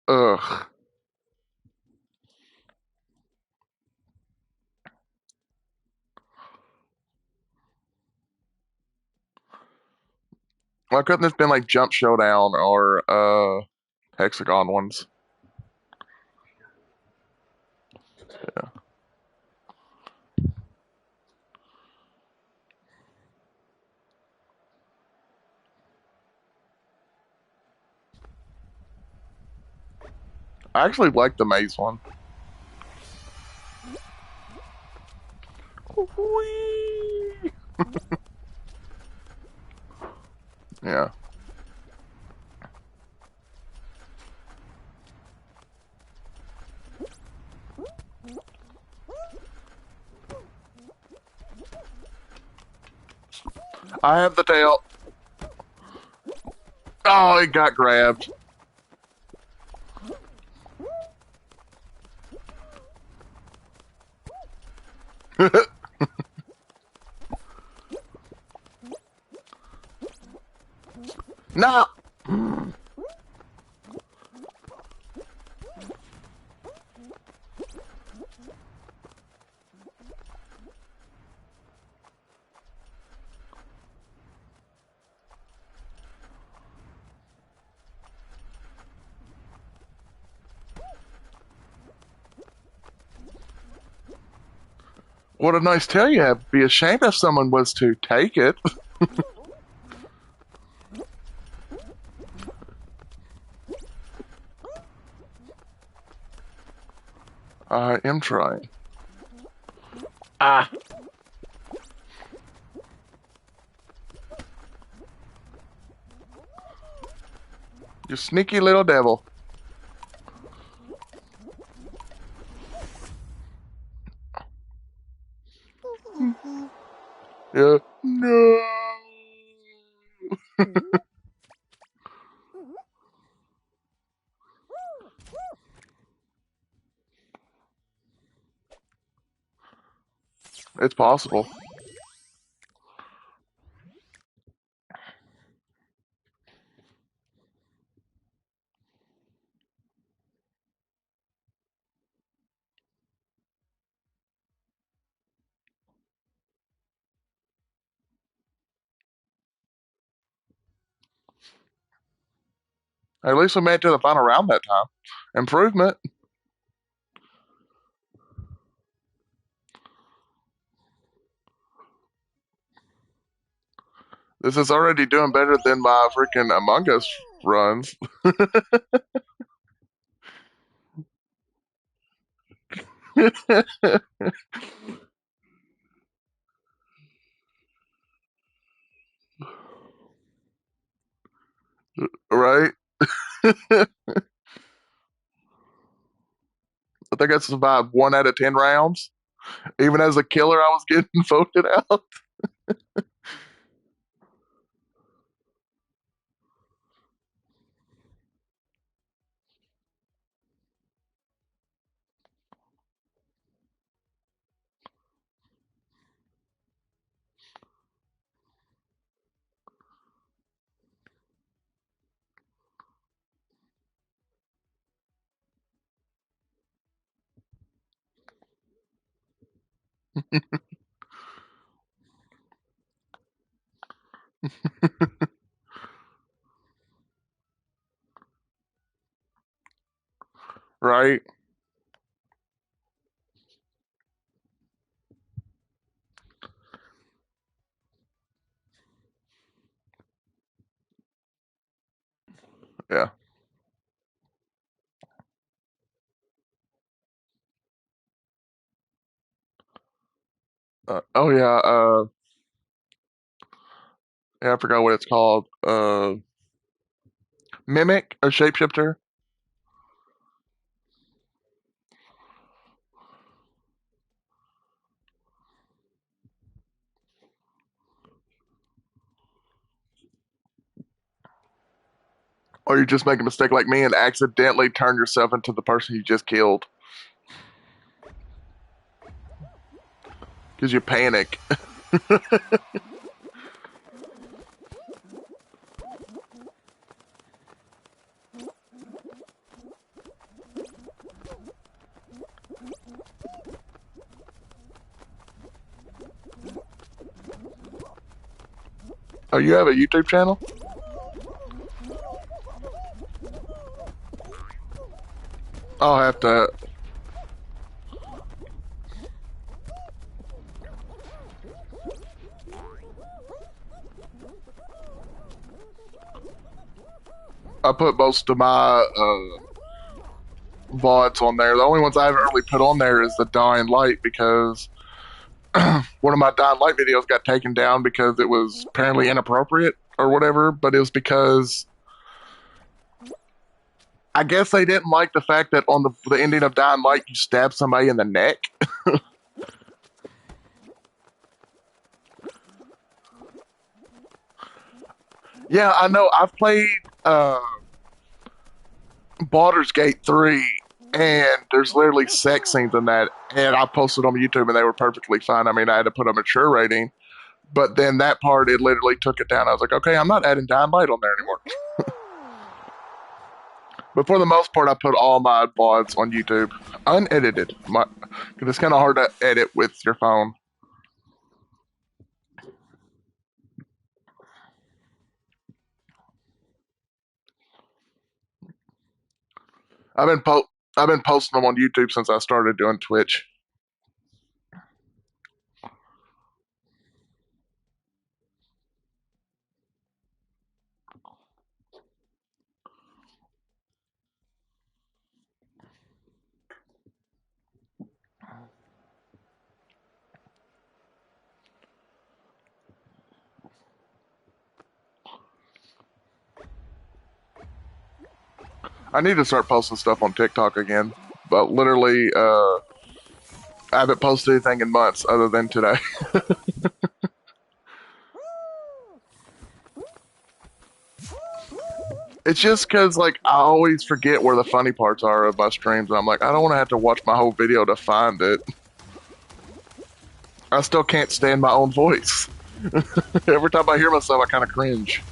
Ugh. Why couldn't this been like Jump Showdown or Hexagon ones? Yeah. I actually like the maze one. Whee! Yeah. I have the tail. Oh, it got grabbed. No. What a nice tail you have. Be ashamed if someone was to take it. I am trying. Ah, you sneaky little devil. Yeah. No. It's possible. At least we made it to the final round that time. Improvement. This is already doing better than my freaking Among Us runs. Right? I think I survived 1 out of 10 rounds. Even as a killer, I was getting voted out. Right? Yeah. Oh yeah, yeah, I forgot what it's called. Mimic or shapeshifter. Or you just make a mistake like me and accidentally turn yourself into the person you just killed because you panic. Oh, you have a YouTube channel? I'll have to. I put most of my VODs on there. The only ones I haven't really put on there is the Dying Light because one of my Dying Light videos got taken down because it was apparently inappropriate or whatever. But it was because I guess they didn't like the fact that on the ending of Dying Light you stab somebody in the neck. Yeah, I know. I've played Baldur's Gate 3, and there's literally sex scenes in that, and I posted on YouTube, and they were perfectly fine. I mean, I had to put a mature rating, but then that part, it literally took it down. I was like, okay, I'm not adding Dying Light on there anymore. But for the most part, I put all my VODs on YouTube, unedited. Because it's kind of hard to edit with your phone. I've been po- I've been posting them on YouTube since I started doing Twitch. I need to start posting stuff on TikTok again, but literally, I haven't posted anything in months other than today. It's just because like I always forget where the funny parts are of my streams. I'm like, I don't want to have to watch my whole video to find it. I still can't stand my own voice. Every time I hear myself, I kind of cringe.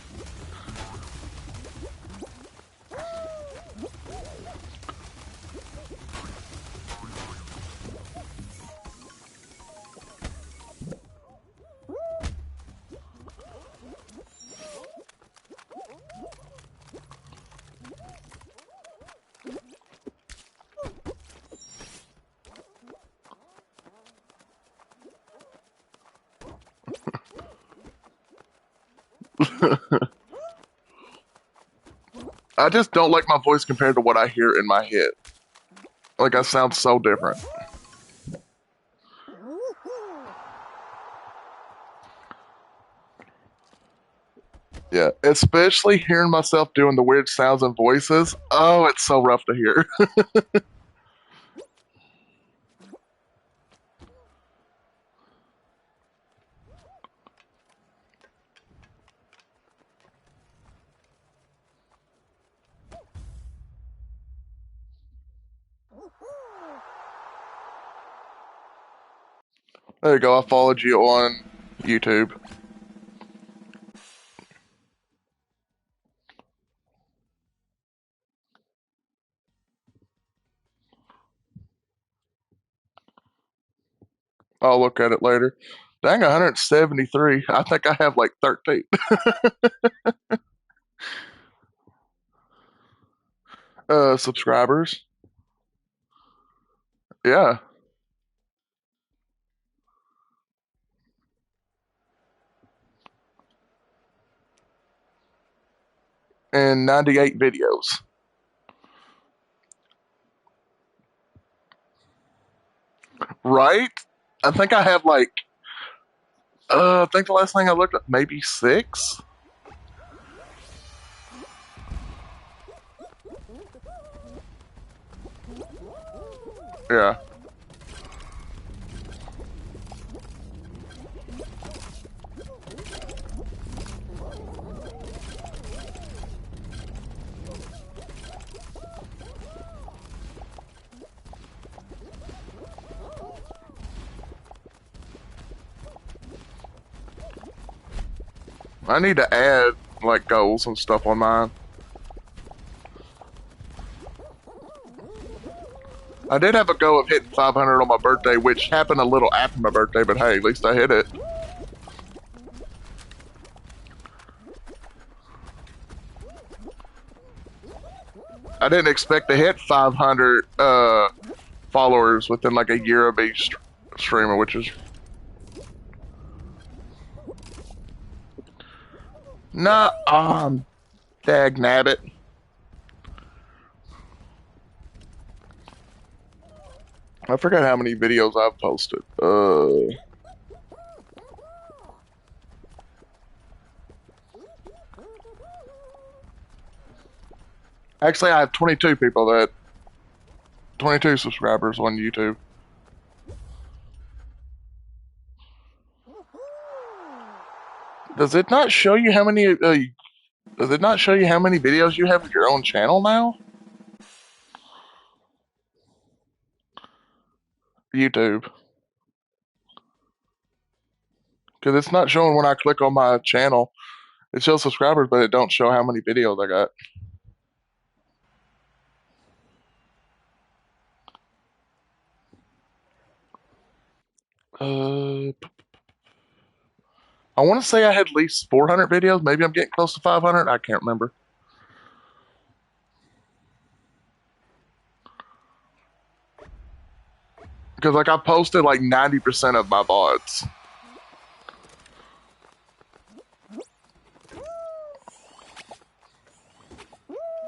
I just don't like my voice compared to what I hear in my head. Like I sound so different. Yeah, especially hearing myself doing the weird sounds and voices. Oh, it's so rough to hear. There you go. I followed you on YouTube. I'll look at it later. Dang, 173. I think I have like 13 subscribers. Yeah, and 98 videos. Right? I think I have like I think the last thing I looked at, maybe 6. Yeah. I need to add like goals and stuff on mine. I did have a go of hitting 500 on my birthday, which happened a little after my birthday, but hey, at least I hit it. I didn't expect to hit 500 followers within like a year of being streamer, which is not dag nabbit. I forgot how many videos I've posted. Actually, I have 22 subscribers on YouTube. Does it not show you how many? Does it not show you how many videos you have of your own channel now? YouTube, because it's not showing when I click on my channel. It shows subscribers, but it don't show how many videos I got. Uh, I want to say I had at least 400 videos. Maybe I'm getting close to 500. I can't remember. Because like I posted like 90% of my VODs.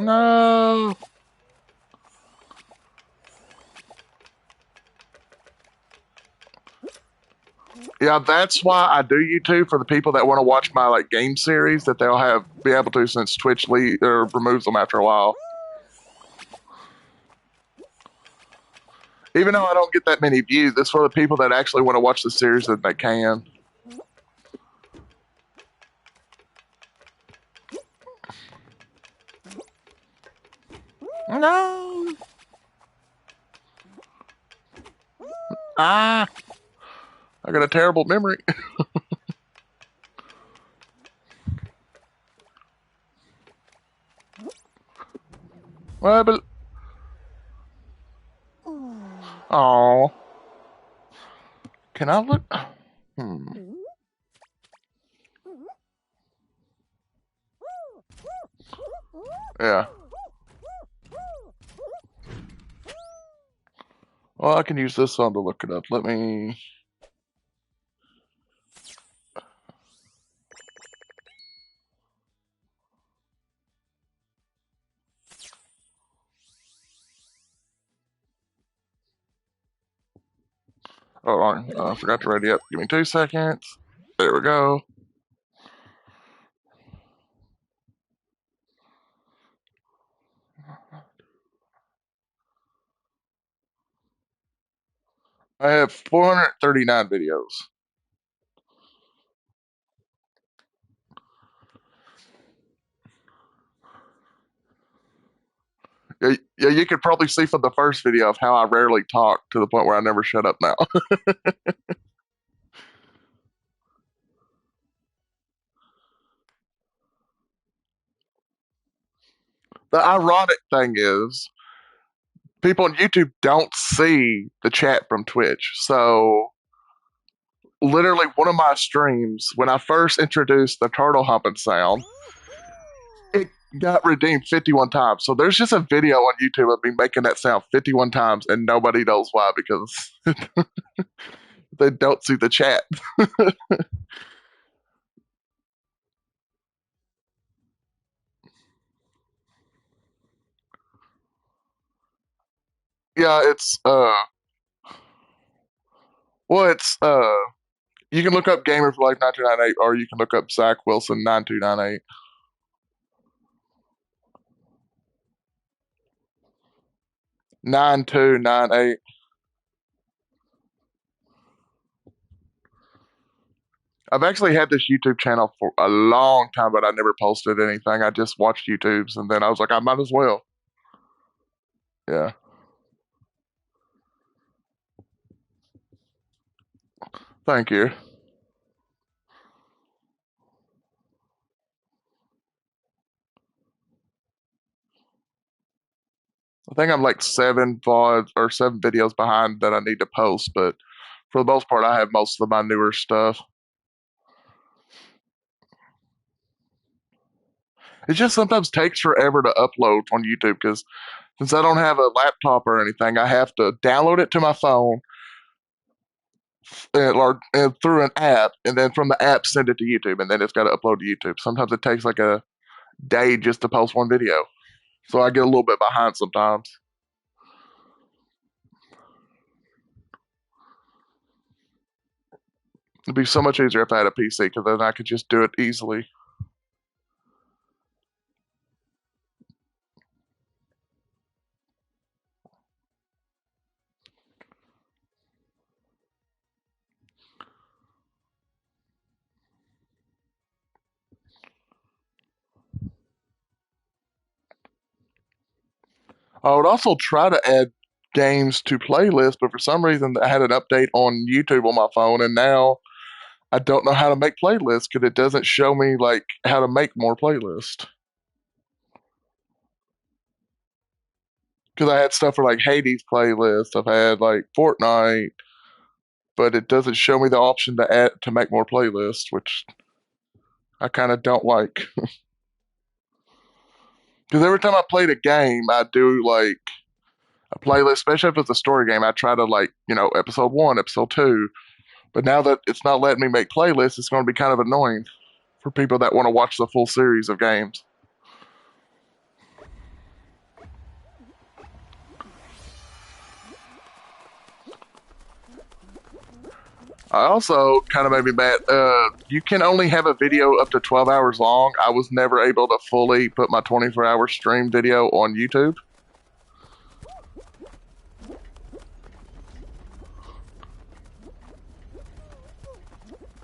No. Yeah, that's why I do YouTube for the people that want to watch my like game series that they'll have be able to since Twitch or removes them after a while. Even though I don't get that many views, it's for the people that actually want to watch the series that they can. No. Ah, I got a terrible memory. Well, but oh, can I look? Hmm. Yeah. Well, I can use this one to look it up. Let me. Hold on. I forgot to ready up. Give me 2 seconds. There we go. I have 439 videos. Yeah, yeah, you could probably see from the first video of how I rarely talk to the point where I never shut up now. The ironic thing is, people on YouTube don't see the chat from Twitch. So, literally, one of my streams, when I first introduced the turtle humping sound, it got redeemed 51 times. So, there's just a video on YouTube of me making that sound 51 times, and nobody knows why because they don't see the chat. Yeah, it's well, it's You can look up Gamer for Life 9298, or you can look up Zach Wilson 9298. 9298. I've actually had this YouTube channel for a long time, but I never posted anything. I just watched YouTubes, and then I was like, I might as well. Yeah. Thank you. I think I'm like 7 VODs or 7 videos behind that I need to post, but for the most part, I have most of my newer stuff. It just sometimes takes forever to upload on YouTube because since I don't have a laptop or anything, I have to download it to my phone and through an app, and then from the app send it to YouTube, and then it's got to upload to YouTube. Sometimes it takes like a day just to post one video, so I get a little bit behind sometimes. It'd be so much easier if I had a PC because then I could just do it easily. I would also try to add games to playlists, but for some reason I had an update on YouTube on my phone, and now I don't know how to make playlists because it doesn't show me like how to make more playlists. Because I had stuff for like Hades playlist, I've had like Fortnite, but it doesn't show me the option to add to make more playlists, which I kind of don't like. Because every time I played a game, I do like a playlist, especially if it's a story game. I try to like episode one, episode two. But now that it's not letting me make playlists, it's going to be kind of annoying for people that want to watch the full series of games. I also kind of made me mad. You can only have a video up to 12 hours long. I was never able to fully put my 24-hour stream video on YouTube.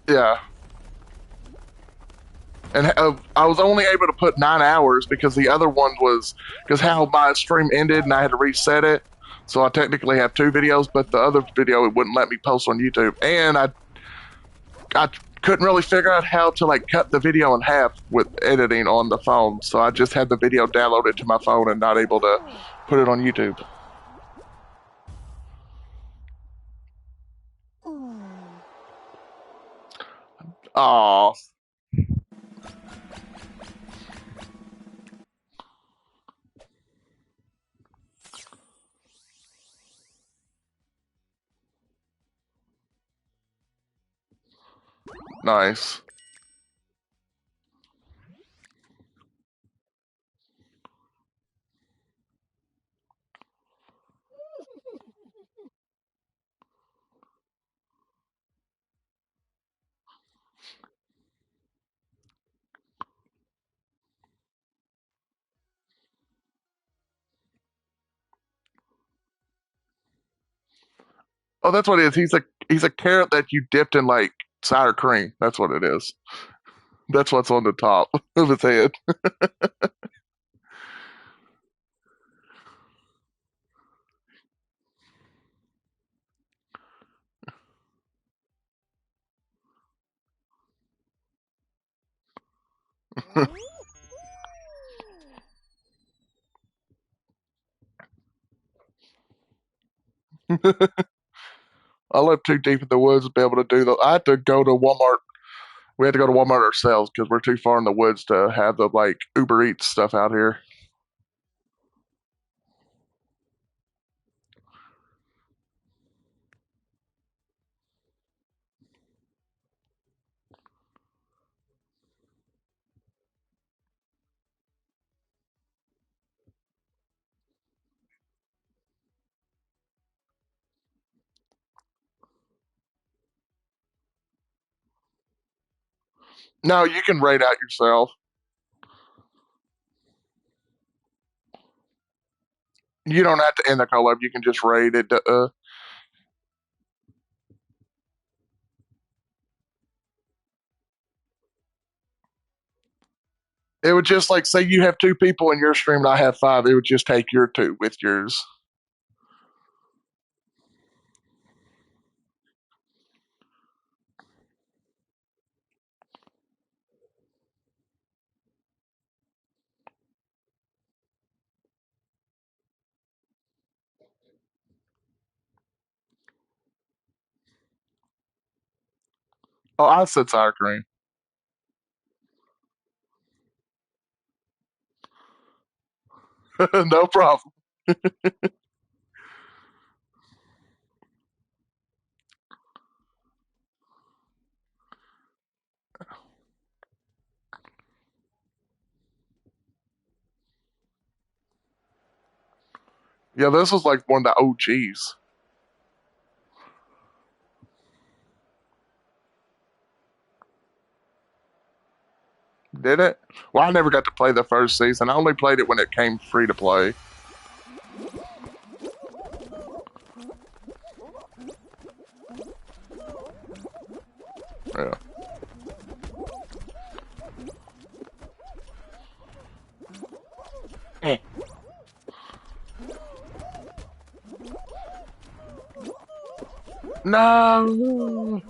Yeah. And I was only able to put 9 hours because the other one was because how my stream ended and I had to reset it. So I technically have 2 videos, but the other video it wouldn't let me post on YouTube, and I couldn't really figure out how to like cut the video in half with editing on the phone. So I just had the video downloaded to my phone and not able to put it on YouTube. Oh, nice. Oh, that's what it is. He's a carrot that you dipped in like sour cream. That's what it is. That's what's on the top of his head. I live too deep in the woods to be able to do that. I had to go to Walmart. We had to go to Walmart ourselves because we're too far in the woods to have the like Uber Eats stuff out here. No, you can rate out yourself. You don't have to end the collab. You can just rate it. It would just like say you have two people in your stream and I have five. It would just take your two with yours. Oh, I said sour cream. No problem. Yeah, this was like one of the OGs. Did it? Well, I never got to play the first season. I only played it when it came free to play. Yeah. Eh. No.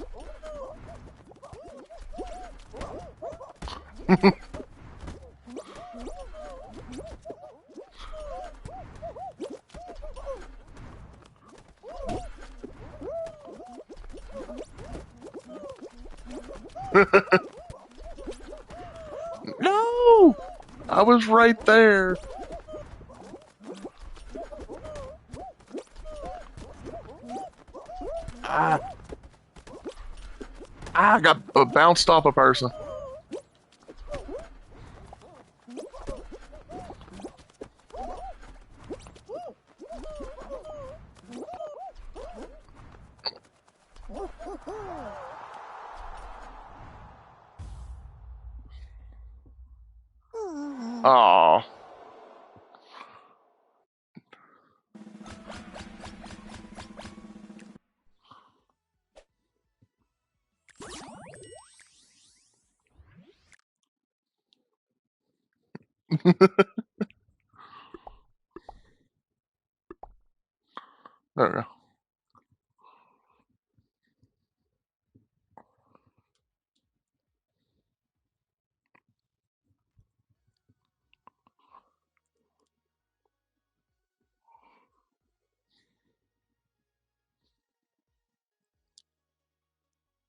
No. I was right there. Ah, I got bounced off a person. Oh. There we go.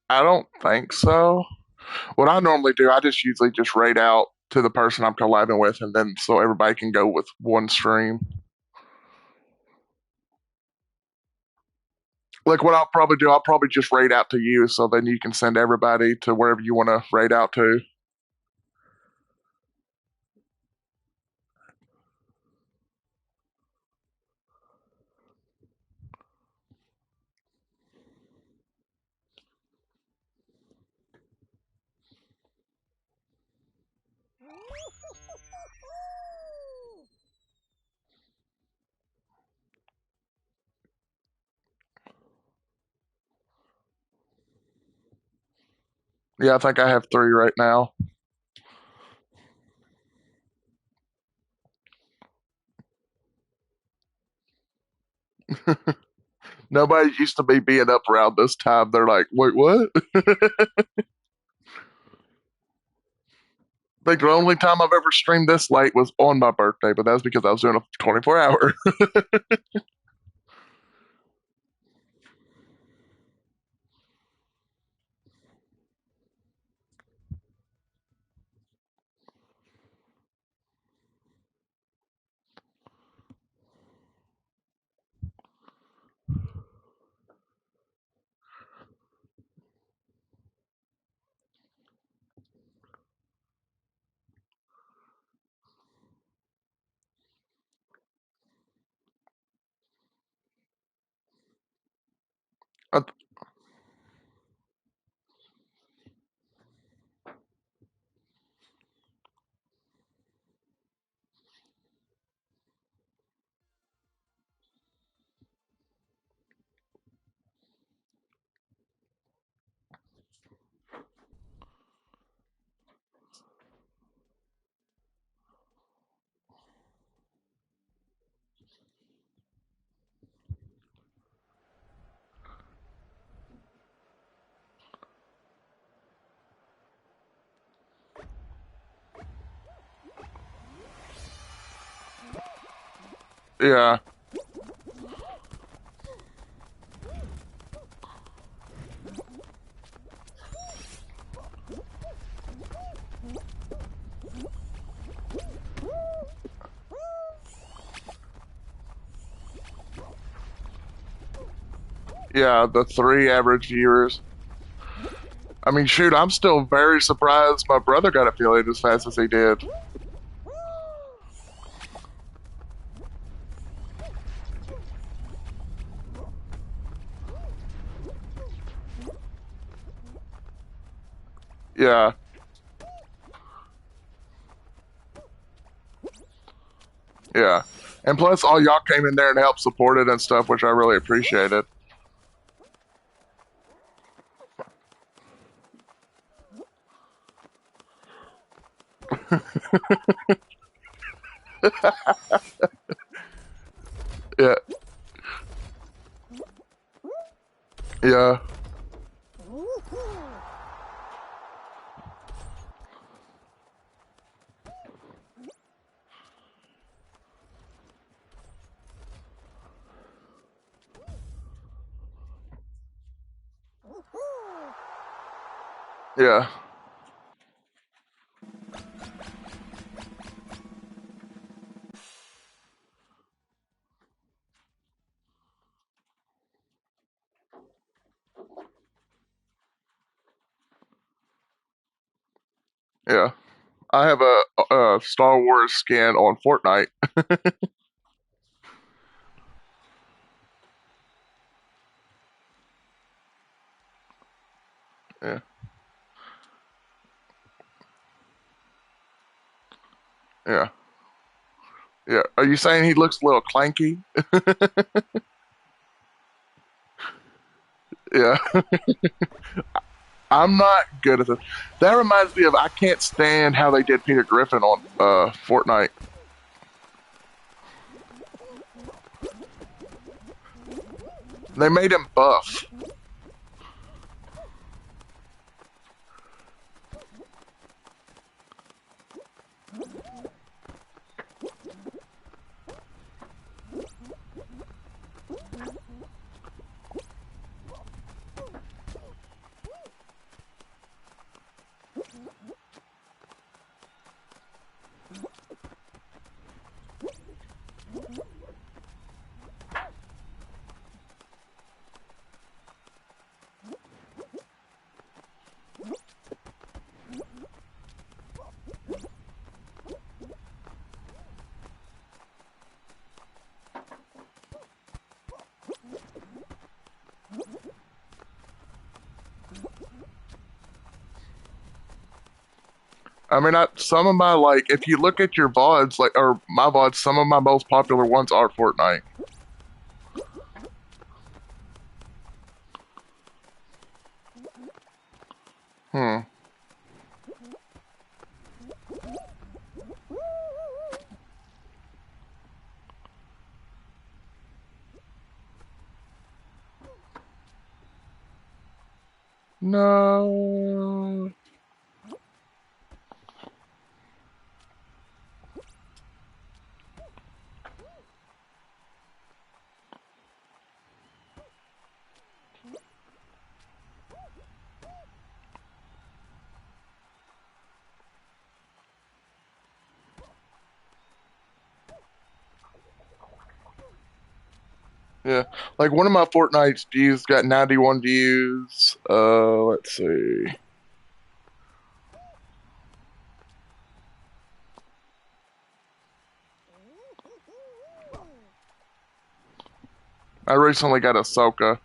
I don't think so. What I normally do, I just usually just rate out to the person I'm collabing with, and then so everybody can go with one stream. Like what I'll probably do, I'll probably just rate out to you, so then you can send everybody to wherever you want to rate out to. Yeah, I think I have three right now. Nobody used to be being up around this time. They're like, wait, what? I think the only time I've ever streamed this late was on my birthday, but that's because I was doing a 24-hour. Yeah, yeah, the three average viewers. I mean, shoot, I'm still very surprised my brother got affiliated as fast as he did. Yeah, yeah. And plus, all y'all came in there and helped support it and stuff, which I really appreciated. Yeah, yeah, yeah, yeah. I have a Star Wars skin on Fortnite. Yeah, yeah, yeah. Are you saying he looks a little clanky? Yeah, I'm not good at this. That reminds me of I can't stand how they did Peter Griffin on Fortnite. They made him buff. I mean, some of my like, if you look at your VODs, like or my VODs, some of my most popular ones are Fortnite. Hmm. No. Yeah, like one of my Fortnite views got 91 views. Let's see. I recently got Ahsoka.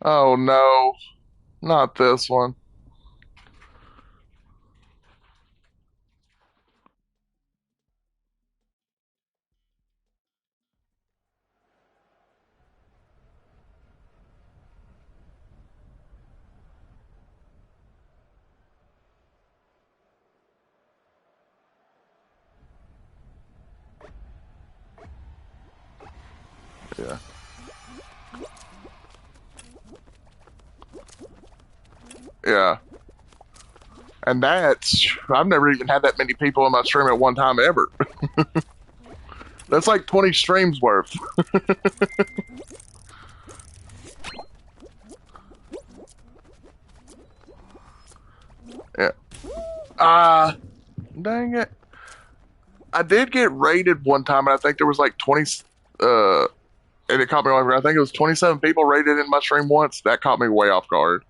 Oh no, not this one. Yeah. Yeah. And I've never even had that many people on my stream at one time ever. That's like 20 streams worth. Yeah. Dang it. I did get raided one time, and I think there was like 20, uh, and it caught me off guard. I think it was 27 people raided in my stream once. That caught me way off guard.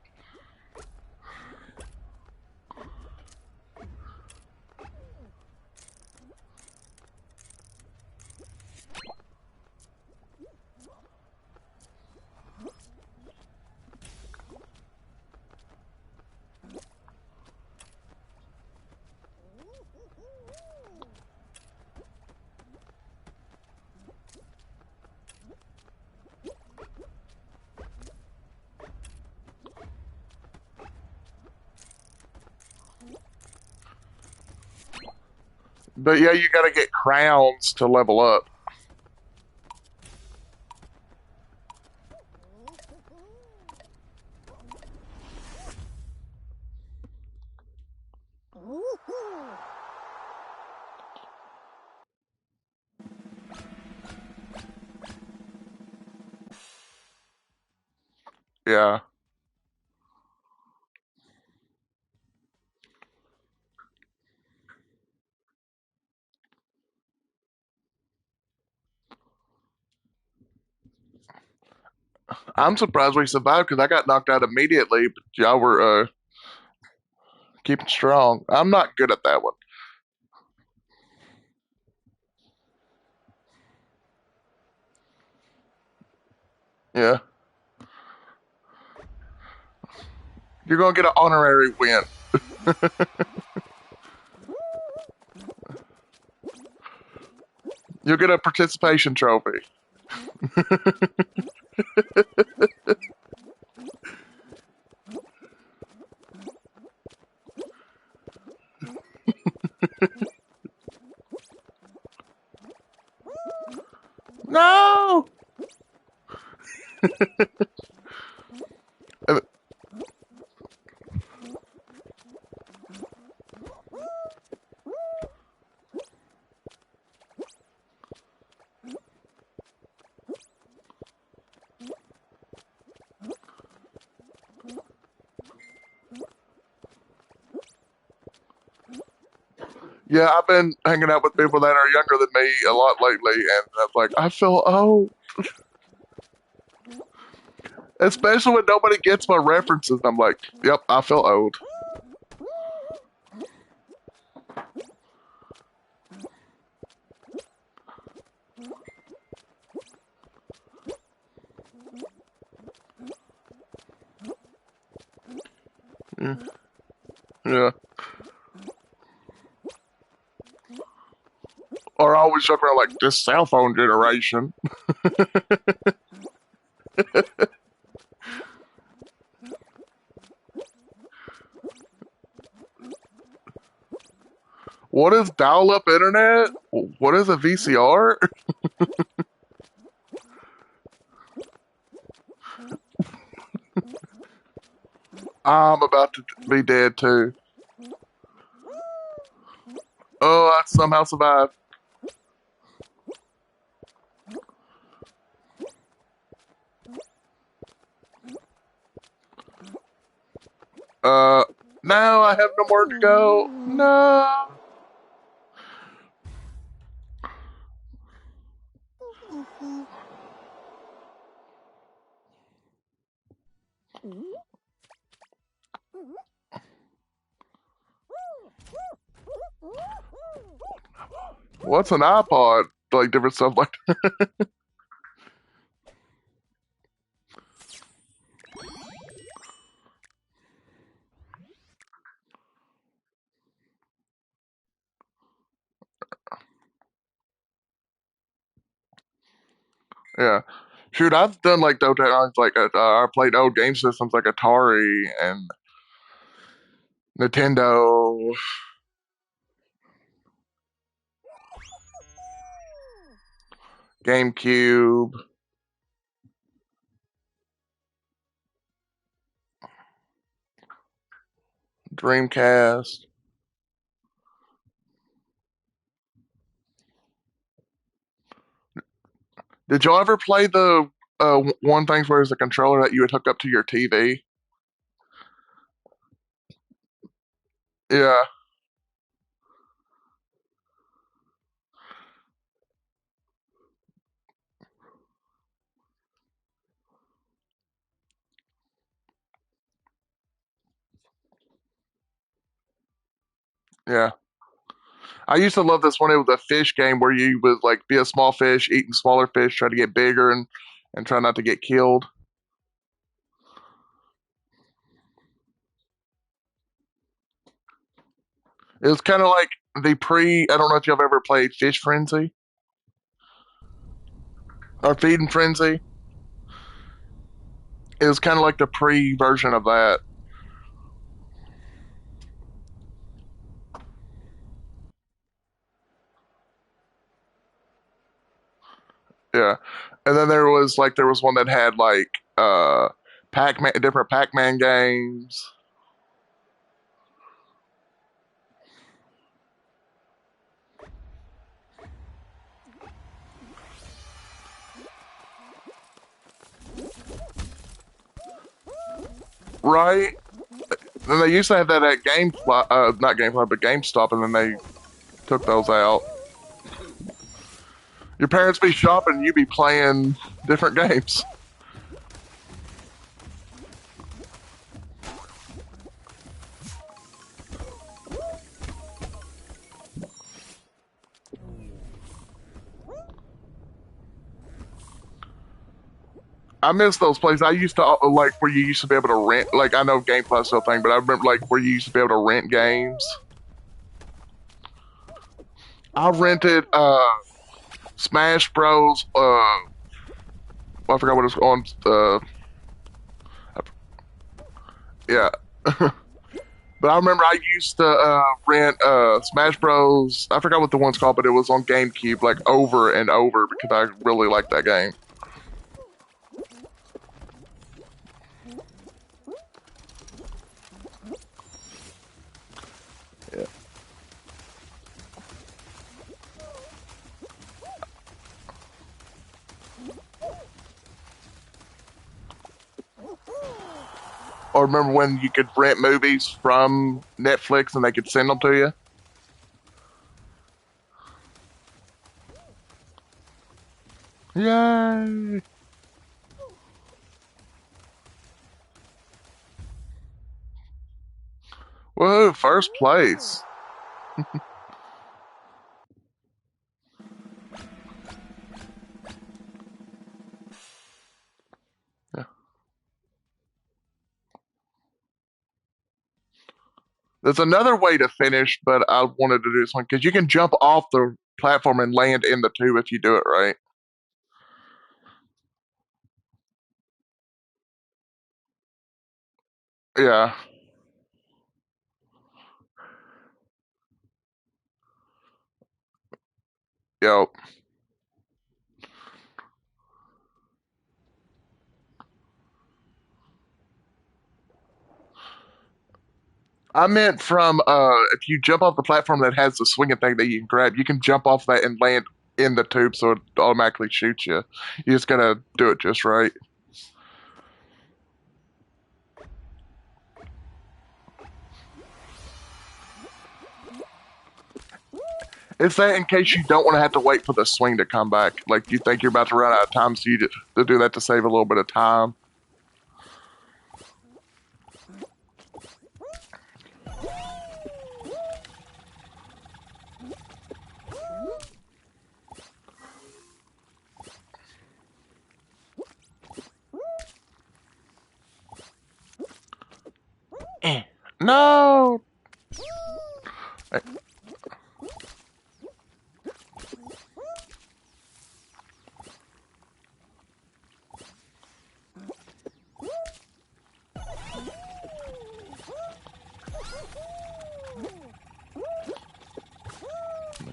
But yeah, you gotta get crowns to level up. Yeah. I'm surprised we survived because I got knocked out immediately, but y'all were keeping strong. I'm not good at that one. Yeah. You're gonna get an honorary win. You'll get a participation trophy. No! Uh, Yeah, I've been hanging out with people that are younger than me a lot lately, and I'm like, I feel old. Especially when nobody gets my references. I'm like, yep, I feel old. Mm, yeah. Or I always joke around like, this cell phone generation. What is dial up internet? What is a VCR? I'm about to be dead too. Oh, I somehow survived. Uh, now I have no more to go. No. What's an iPod? Like different stuff like Yeah. Shoot, I've done like those technologies, like I played old game systems like Atari and Nintendo, GameCube, Dreamcast. Did y'all ever play the one things where there's a controller that you would hook up to your TV? Yeah, yeah. I used to love this one. It was a fish game where you would like be a small fish eating smaller fish, try to get bigger and try not to get killed. It was kind of like the pre. I don't know if y'all have ever played Fish Frenzy or Feeding Frenzy. It was kind of like the pre version of that. Yeah, and then there was one that had like Pac Man, different Pac Man games. Right? Then they used to have that at not GameFly, but GameStop, and then they took those out. Your parents be shopping, you be playing different games. I miss those places. I used to like where you used to be able to rent. Like I know GameFly still thing, but I remember like where you used to be able to rent games. I rented Smash Bros. I forgot what it's on. Yeah. But I remember I used to rent Smash Bros. I forgot what the one's called, but it was on GameCube like over and over because I really liked that game. Yeah. Or remember when you could rent movies from Netflix and they could send them to you? Yay! Whoa, first place. Yeah. There's another way to finish, but I wanted to do this one because you can jump off the platform and land in the tube if you do it right. Yeah. Yo. I meant from if you jump off the platform that has the swinging thing that you can grab, you can jump off that and land in the tube so it automatically shoots you. You just gotta do it just right. It's that in case you don't want to have to wait for the swing to come back. Like you think you're about to run out of time, so you just to do that to save a little bit of time. Eh. No. Eh,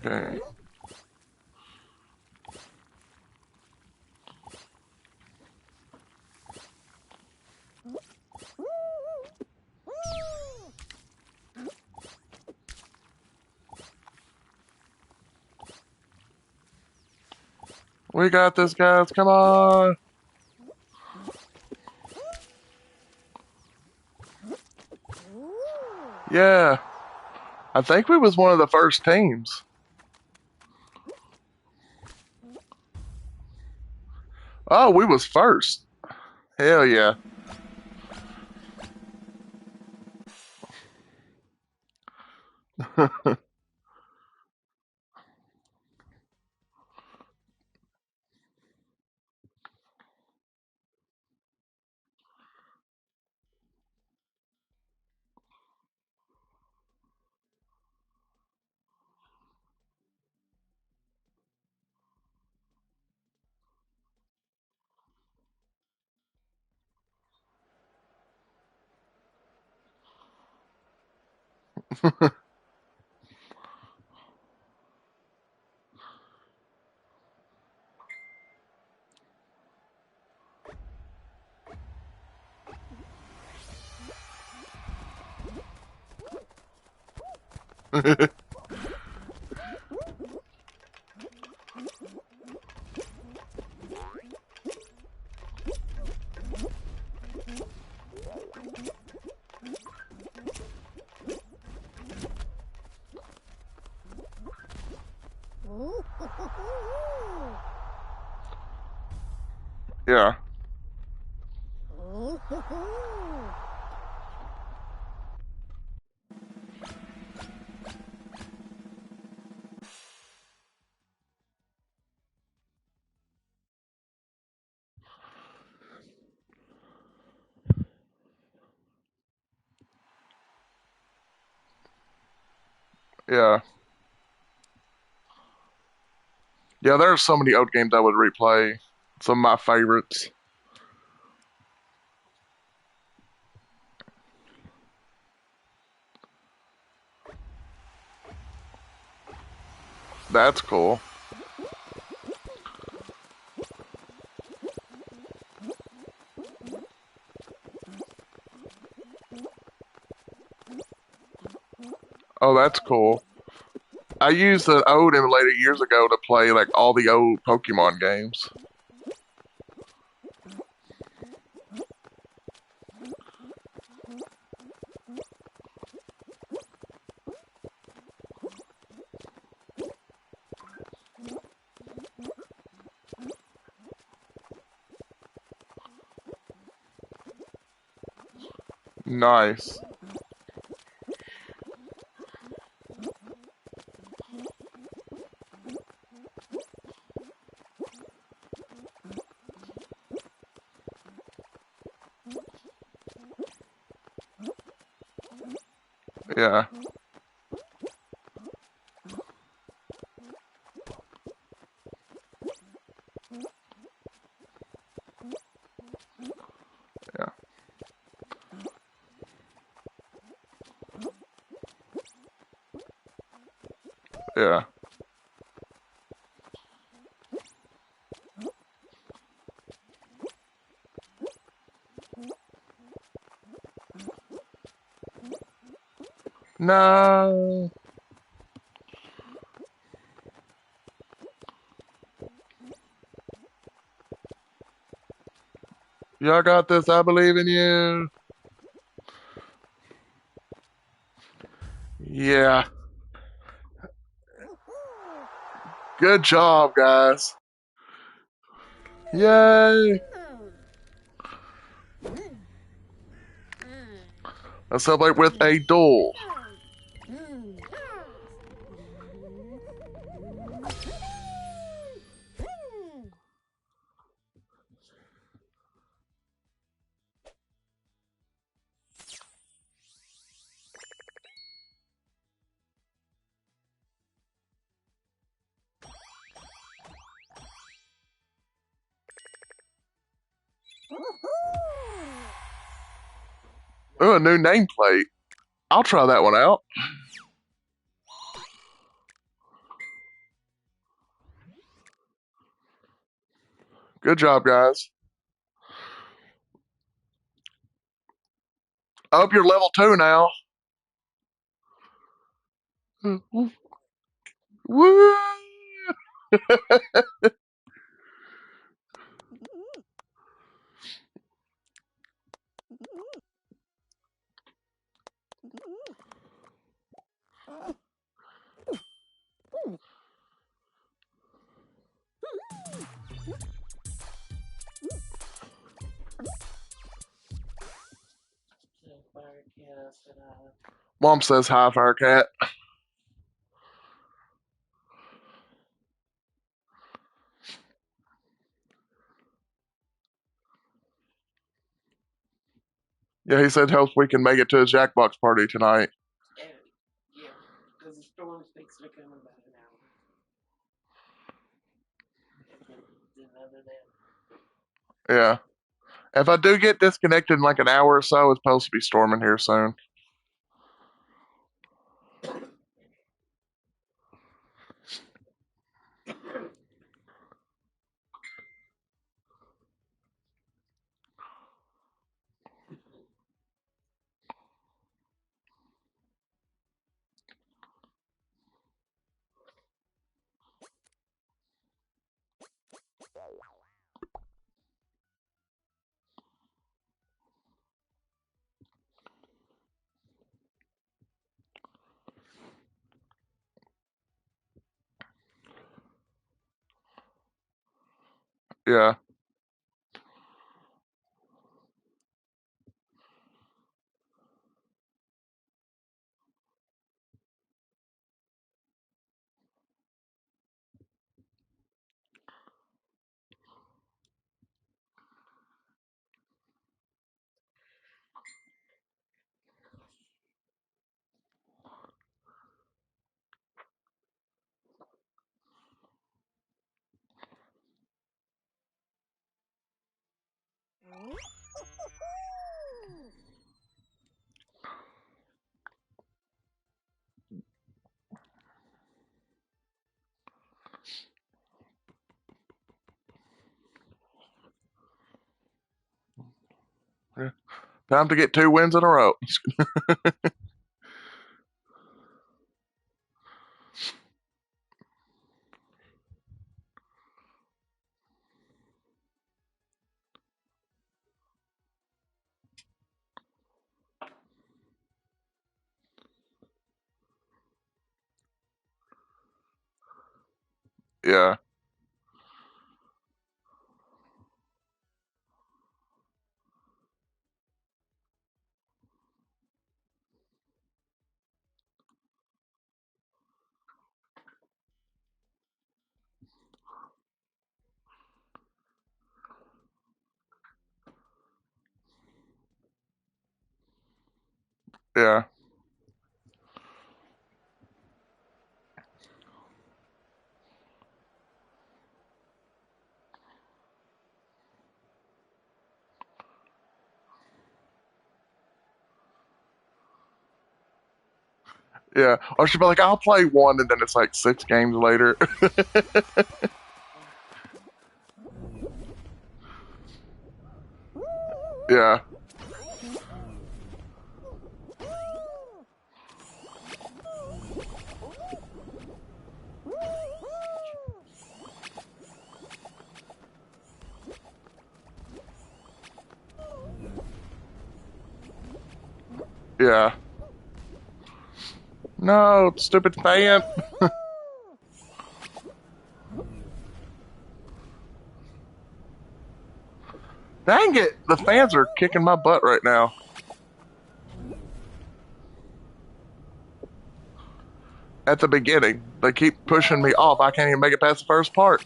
Okay. We got this, guys. Come on. Yeah. I think we was one of the first teams. Oh, we was first. Hell yeah. Yeah. Yeah. Yeah, there are so many old games I would replay. Some of my favorites. That's cool. Oh, that's cool. I used an old emulator years ago to play like all the old Pokemon games. Nice. Yeah. Yeah. Yeah. No. Y'all got this. I believe in you. Yeah. Good job, guys. Yay. Let's celebrate with a duel. Oh, a new nameplate. I'll try that one out. Good job, guys. I hope you're level 2 now. Woo! Mom says hi, Firecat. Yeah, he said hopes we can make it to his Jackbox party tonight. Yeah, because the storm's fixing to come in about an hour. And other than Yeah. If I do get disconnected in like an hour or so, it's supposed to be storming here soon. Yeah. Yeah. Time to get 2 wins in a row. Yeah. Yeah. Yeah. Or she'll be like, I'll play one, and then it's like 6 games later. Yeah. Yeah. No, stupid fan. Dang it. The fans are kicking my butt right now. At the beginning, they keep pushing me off. I can't even make it past the first part.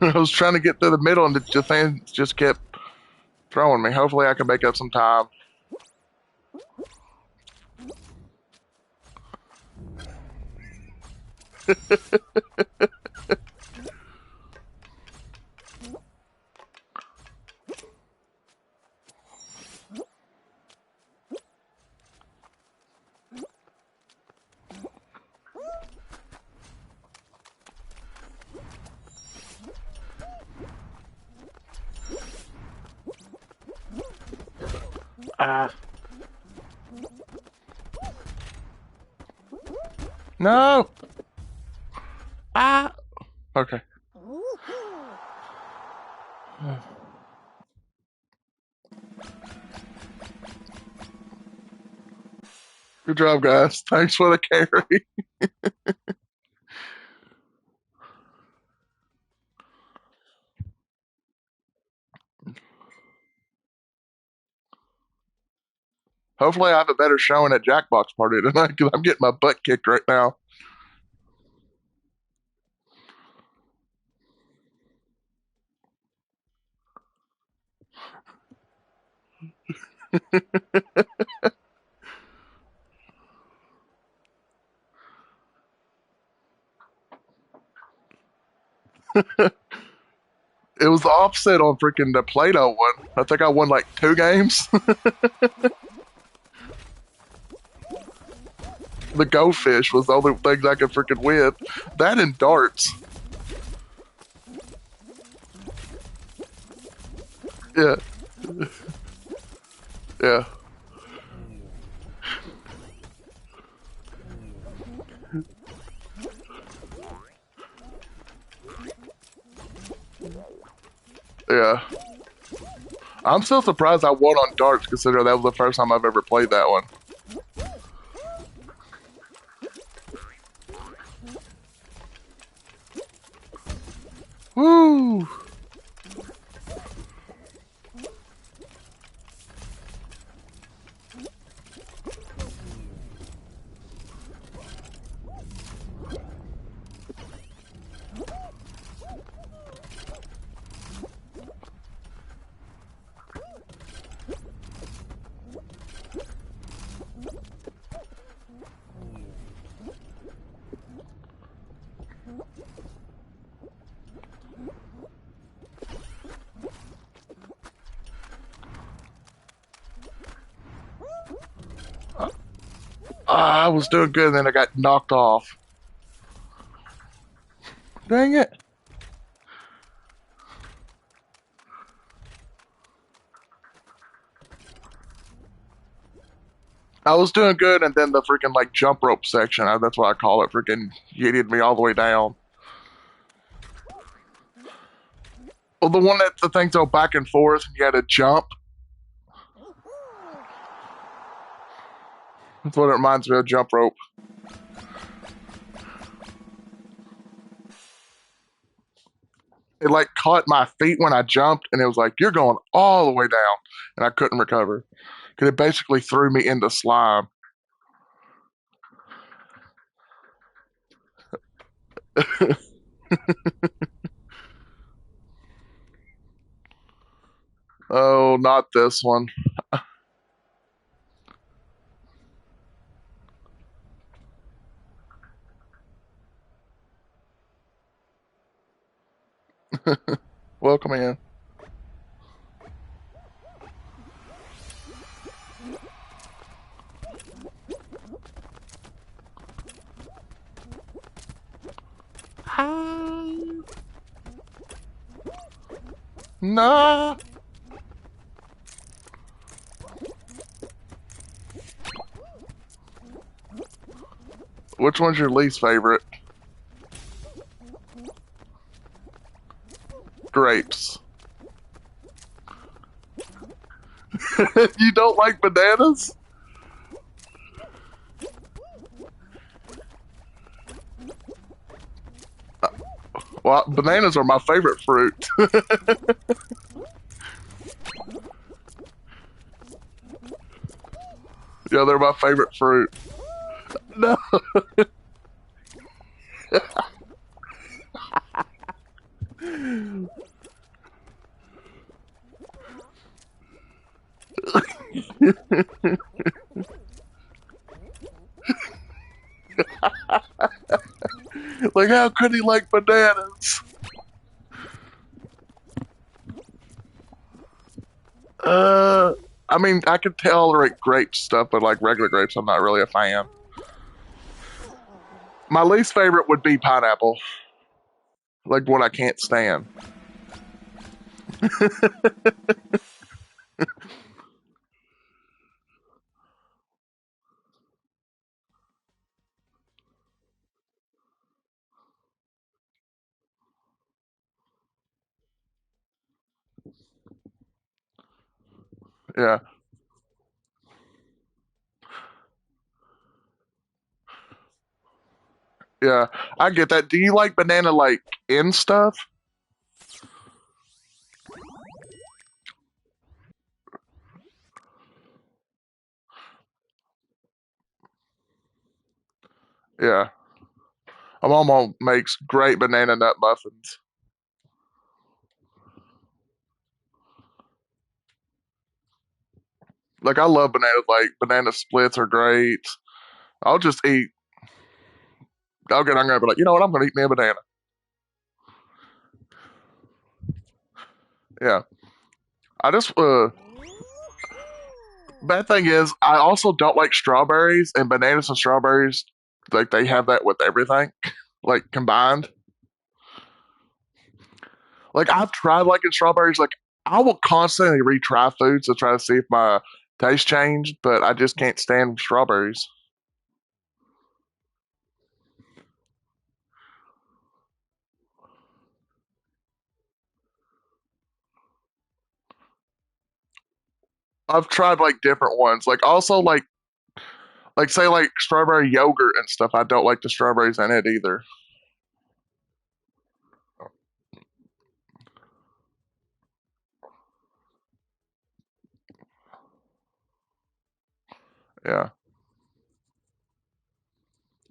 I was trying to get to the middle, and the fans just kept throwing me. Hopefully, I can make up some time. Ah. No. Ah. Okay. Good job, guys. Thanks for the carry. Hopefully, I have a better showing at Jackbox Party tonight because I'm getting my butt kicked right now. It was the opposite on freaking the Play-Doh one. I think I won like 2 games. The goldfish was the only thing I could freaking win. That and darts. Yeah. Yeah. Yeah. I'm still surprised I won on darts considering that was the first time I've ever played that one. Woo! I was doing good and then I got knocked off. Dang it. I was doing good and then the freaking like jump rope section, that's what I call it, freaking yeeted me all the way down. Well, the one that the things go back and forth and you had to jump. That's what it reminds me of, jump rope. It like caught my feet when I jumped and it was like, you're going all the way down. And I couldn't recover. Because it basically threw me into slime. Oh, not this one. Welcome in. No. Which one's your least favorite? Grapes. You don't like bananas? Well, bananas are my favorite fruit. Yeah, they're my favorite fruit. No. Like, how could he like bananas? Uh, I mean, I can tolerate grape stuff, but like regular grapes, I'm not really a fan. My least favorite would be pineapple. Like what I can't stand. Yeah, yeah, I get that. Do you like banana like in stuff? Yeah, my mama makes great banana nut muffins. Like I love bananas. Like banana splits are great. I'll just eat. I'll get hungry and be like, you know what? I'm gonna eat me a banana. Yeah, I just bad thing is I also don't like strawberries and bananas and strawberries. Like they have that with everything, like combined. Like I've tried liking strawberries. Like I will constantly retry foods to try to see if my taste changed, but I just can't stand strawberries. I've tried like different ones. Like also like say like strawberry yogurt and stuff. I don't like the strawberries in it either. Yeah.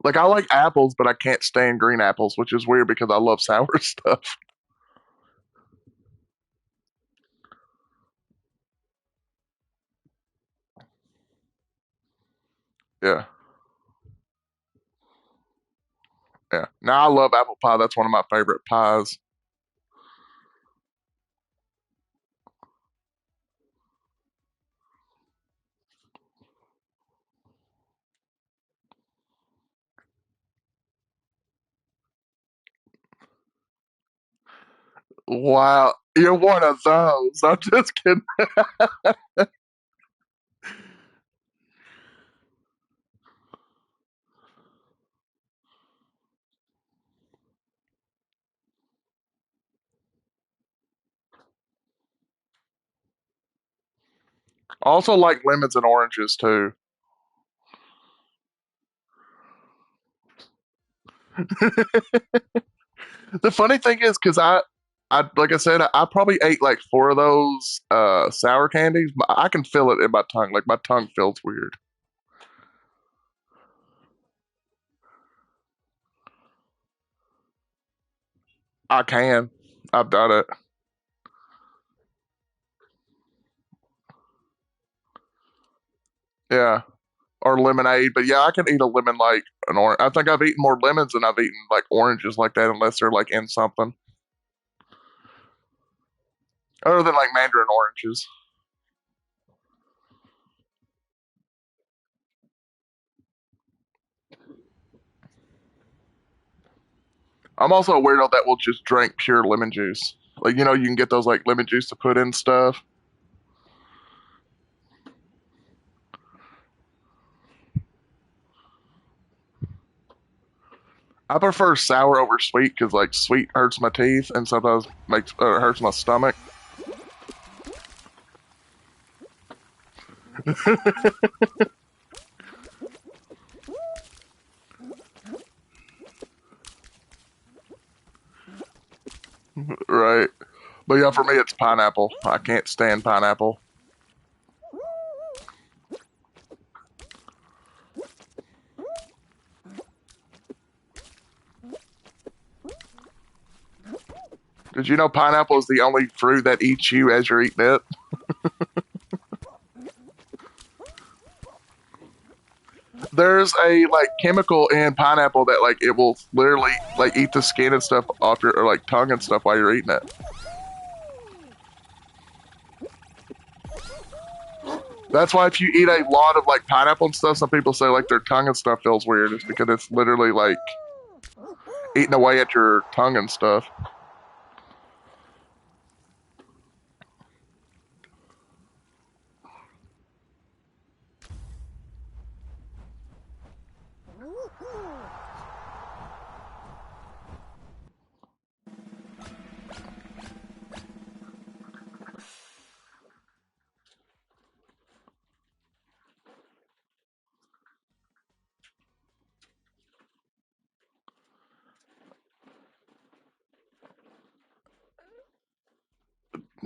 Like I like apples, but I can't stand green apples, which is weird because I love sour stuff. Yeah. Yeah. Now I love apple pie. That's one of my favorite pies. Wow. You're one of those. I'm just kidding. Also like lemons and oranges too. The funny thing is, because I like I said, I probably ate like four of those sour candies. I can feel it in my tongue. Like my tongue feels weird. I can. I've done it. Yeah. Or lemonade, but yeah, I can eat a lemon like an orange. I think I've eaten more lemons than I've eaten like oranges like that, unless they're like in something other than like mandarin oranges. I'm also a weirdo that will just drink pure lemon juice. Like you can get those like lemon juice to put in stuff. I prefer sour over sweet because like sweet hurts my teeth and sometimes makes hurts my stomach. Right. But yeah, for me it's pineapple. I can't stand pineapple. Did you know pineapple is the only fruit that eats you as you're eating it? There's a like chemical in pineapple that like it will literally like eat the skin and stuff off your or like tongue and stuff while you're eating it. That's why if you eat a lot of like pineapple and stuff, some people say like their tongue and stuff feels weird. It's because it's literally like eating away at your tongue and stuff.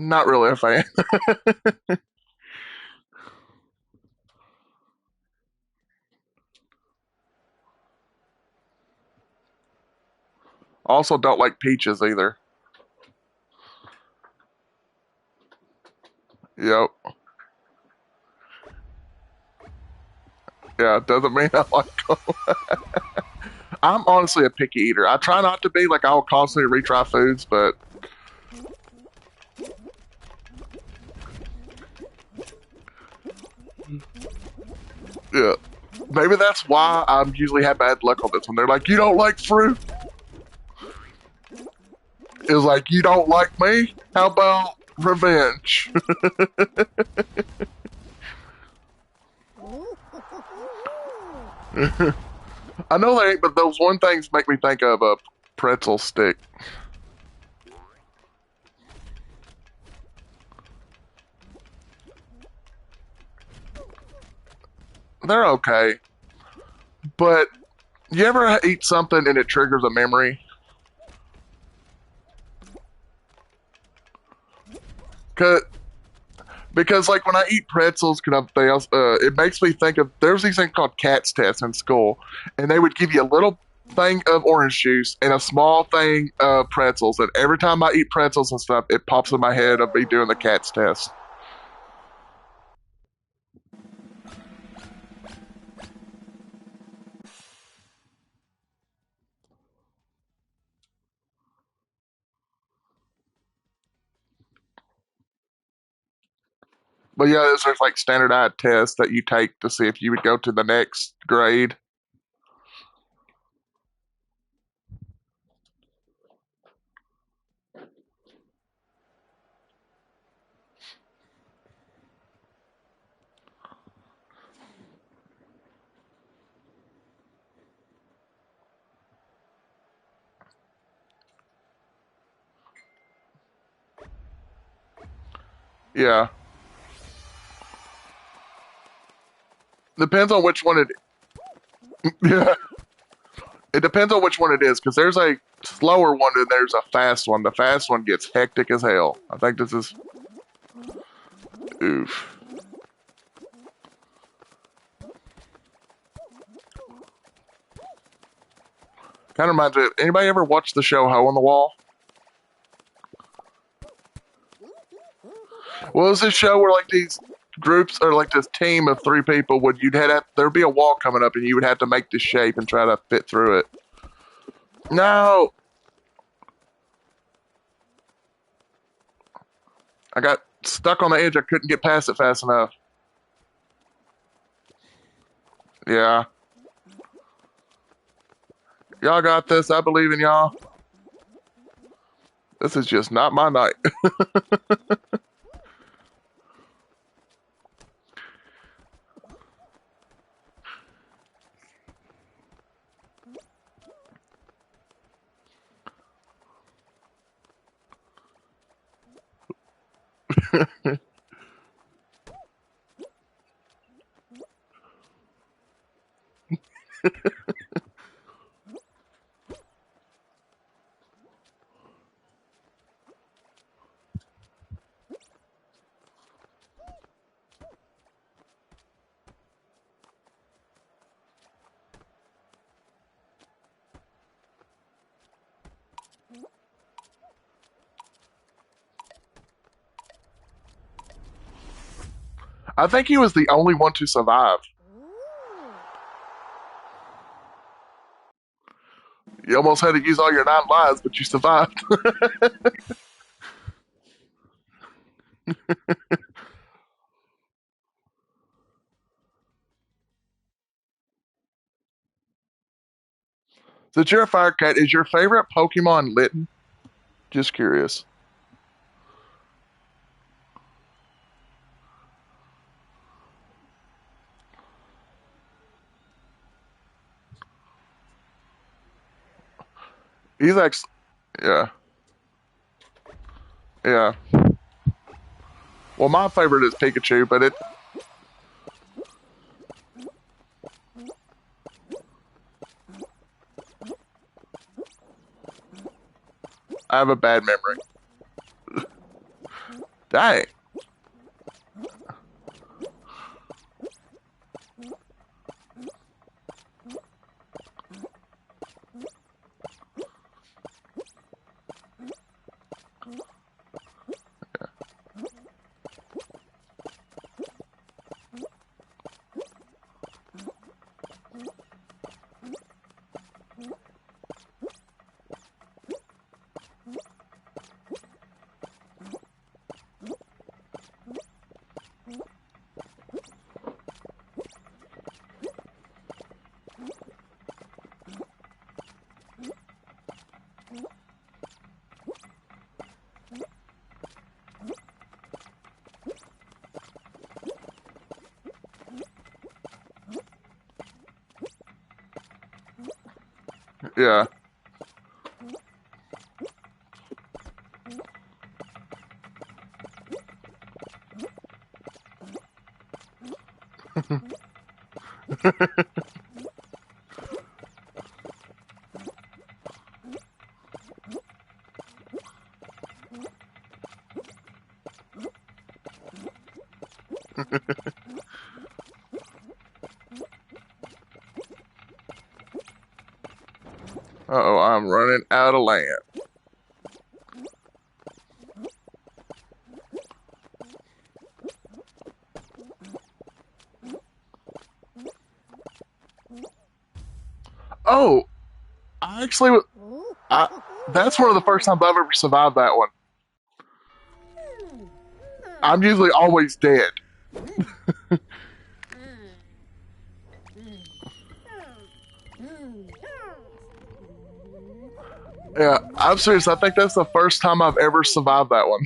Not really a fan. Also, don't like peaches either. Yep. Yeah, doesn't mean I like them. I'm honestly a picky eater. I try not to be, like, I'll constantly retry foods, but yeah. Maybe that's why I usually have bad luck on this one. They're like, you don't like fruit? It's like, you don't like me? How about revenge? I know they ain't, but those one things make me think of a pretzel stick. They're okay, but you ever eat something and it triggers a memory? Cause, because like when I eat pretzels, it makes me think of there's these things called CATS tests in school, and they would give you a little thing of orange juice and a small thing of pretzels, and every time I eat pretzels and stuff, it pops in my head of me doing the CATS test. But yeah, there's like standardized tests that you take to see if you would go to the next grade. Yeah, depends on which one it. Yeah, it depends on which one it is because there's a slower one and there's a fast one. The fast one gets hectic as hell. I think this is oof. Kind of reminds me. Anybody ever watch the show Hole in the Wall? Well, it was this show where like these groups or like this team of three people would there'd be a wall coming up and you would have to make the shape and try to fit through it. No, I got stuck on the edge. I couldn't get past it fast enough. Yeah, y'all got this. I believe in y'all. This is just not my night. I think he was the only one to survive. You almost had to use all your 9 lives, but you survived. Since you're a fire cat, is your favorite Pokemon Litten? Just curious. He's actually, yeah, yeah. Well, my favorite is Pikachu, but I have a bad memory. Dang. Yeah. Uh-oh, I'm running out of land. Oh, I actually, I, that's one of the first times I've ever survived that one. I'm usually always dead. Yeah, I'm serious. I think that's the first time I've ever survived that one.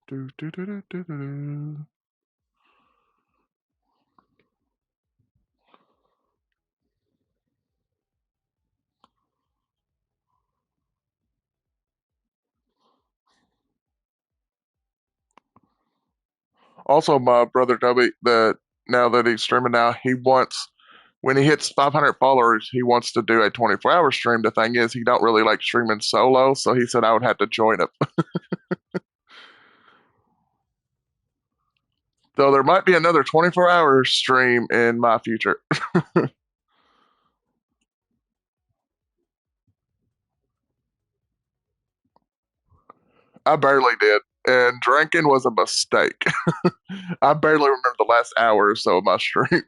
Do, do, do, do, do, do. Also, my brother Toby, that now that he's streaming now, he wants when he hits 500 followers, he wants to do a 24-hour stream. The thing is, he don't really like streaming solo, so he said I would have to join him. So there might be another 24-hour stream in my future. I barely did, and drinking was a mistake. I barely remember the last hour or so of my stream.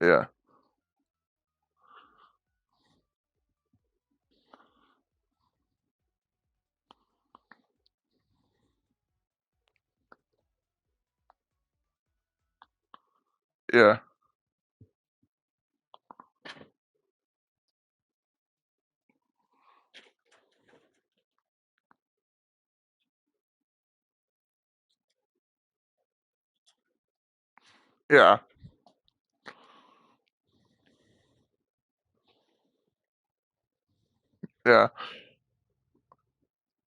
Yeah, yeah, yeah, yeah.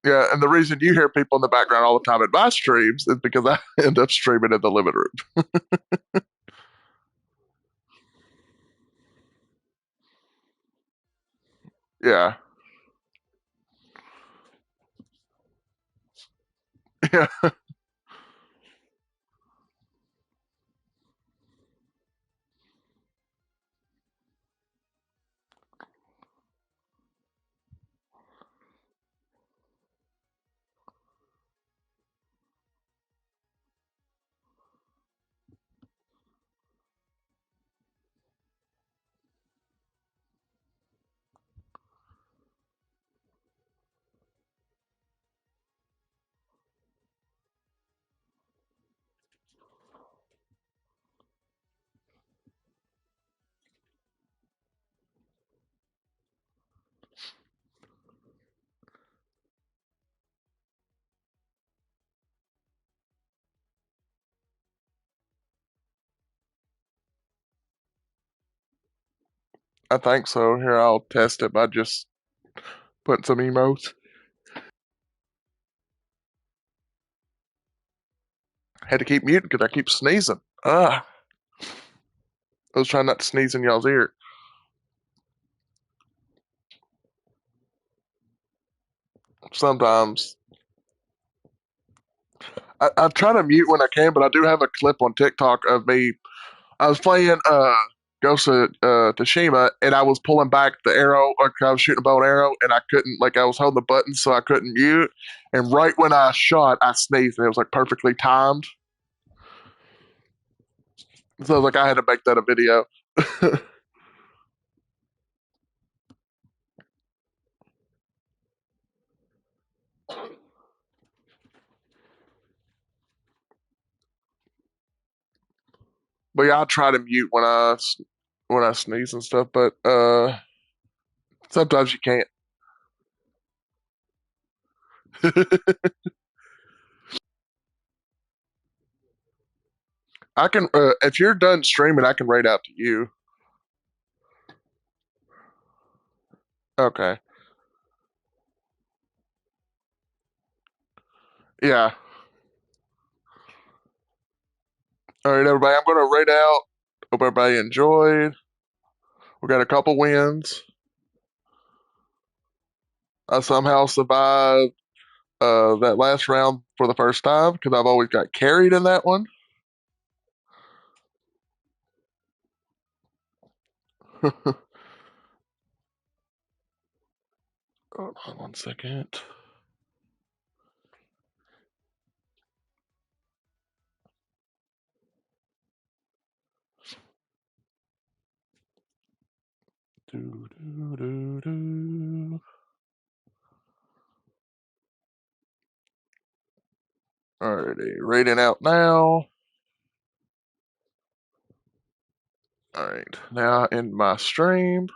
Yeah, and the reason you hear people in the background all the time at my streams is because I end up streaming in the living room. Yeah, yeah, I think so. Here, I'll test it by just putting some emotes. Had to keep muting because I keep sneezing. I was trying not to sneeze in y'all's ear. Sometimes. I try to mute when I can, but I do have a clip on TikTok of me. I was playing Ghost of Tsushima, and I was pulling back the arrow, like I was shooting a bow and arrow, and I couldn't, like I was holding the button, so I couldn't mute. And right when I shot, I sneezed, and it was like perfectly timed. So like I had to make that a video. But yeah, I try to mute when I sneeze and stuff, but sometimes you can't. I can if you're done streaming, I can raid out to you. Okay. Yeah. All right, everybody. I'm gonna raid out. Hope everybody enjoyed. We got a couple wins. I somehow survived that last round for the first time because I've always got carried in that one. Hold on 1 second. Do, do, do, do. Alrighty, raiding out now. Alright, now in my stream.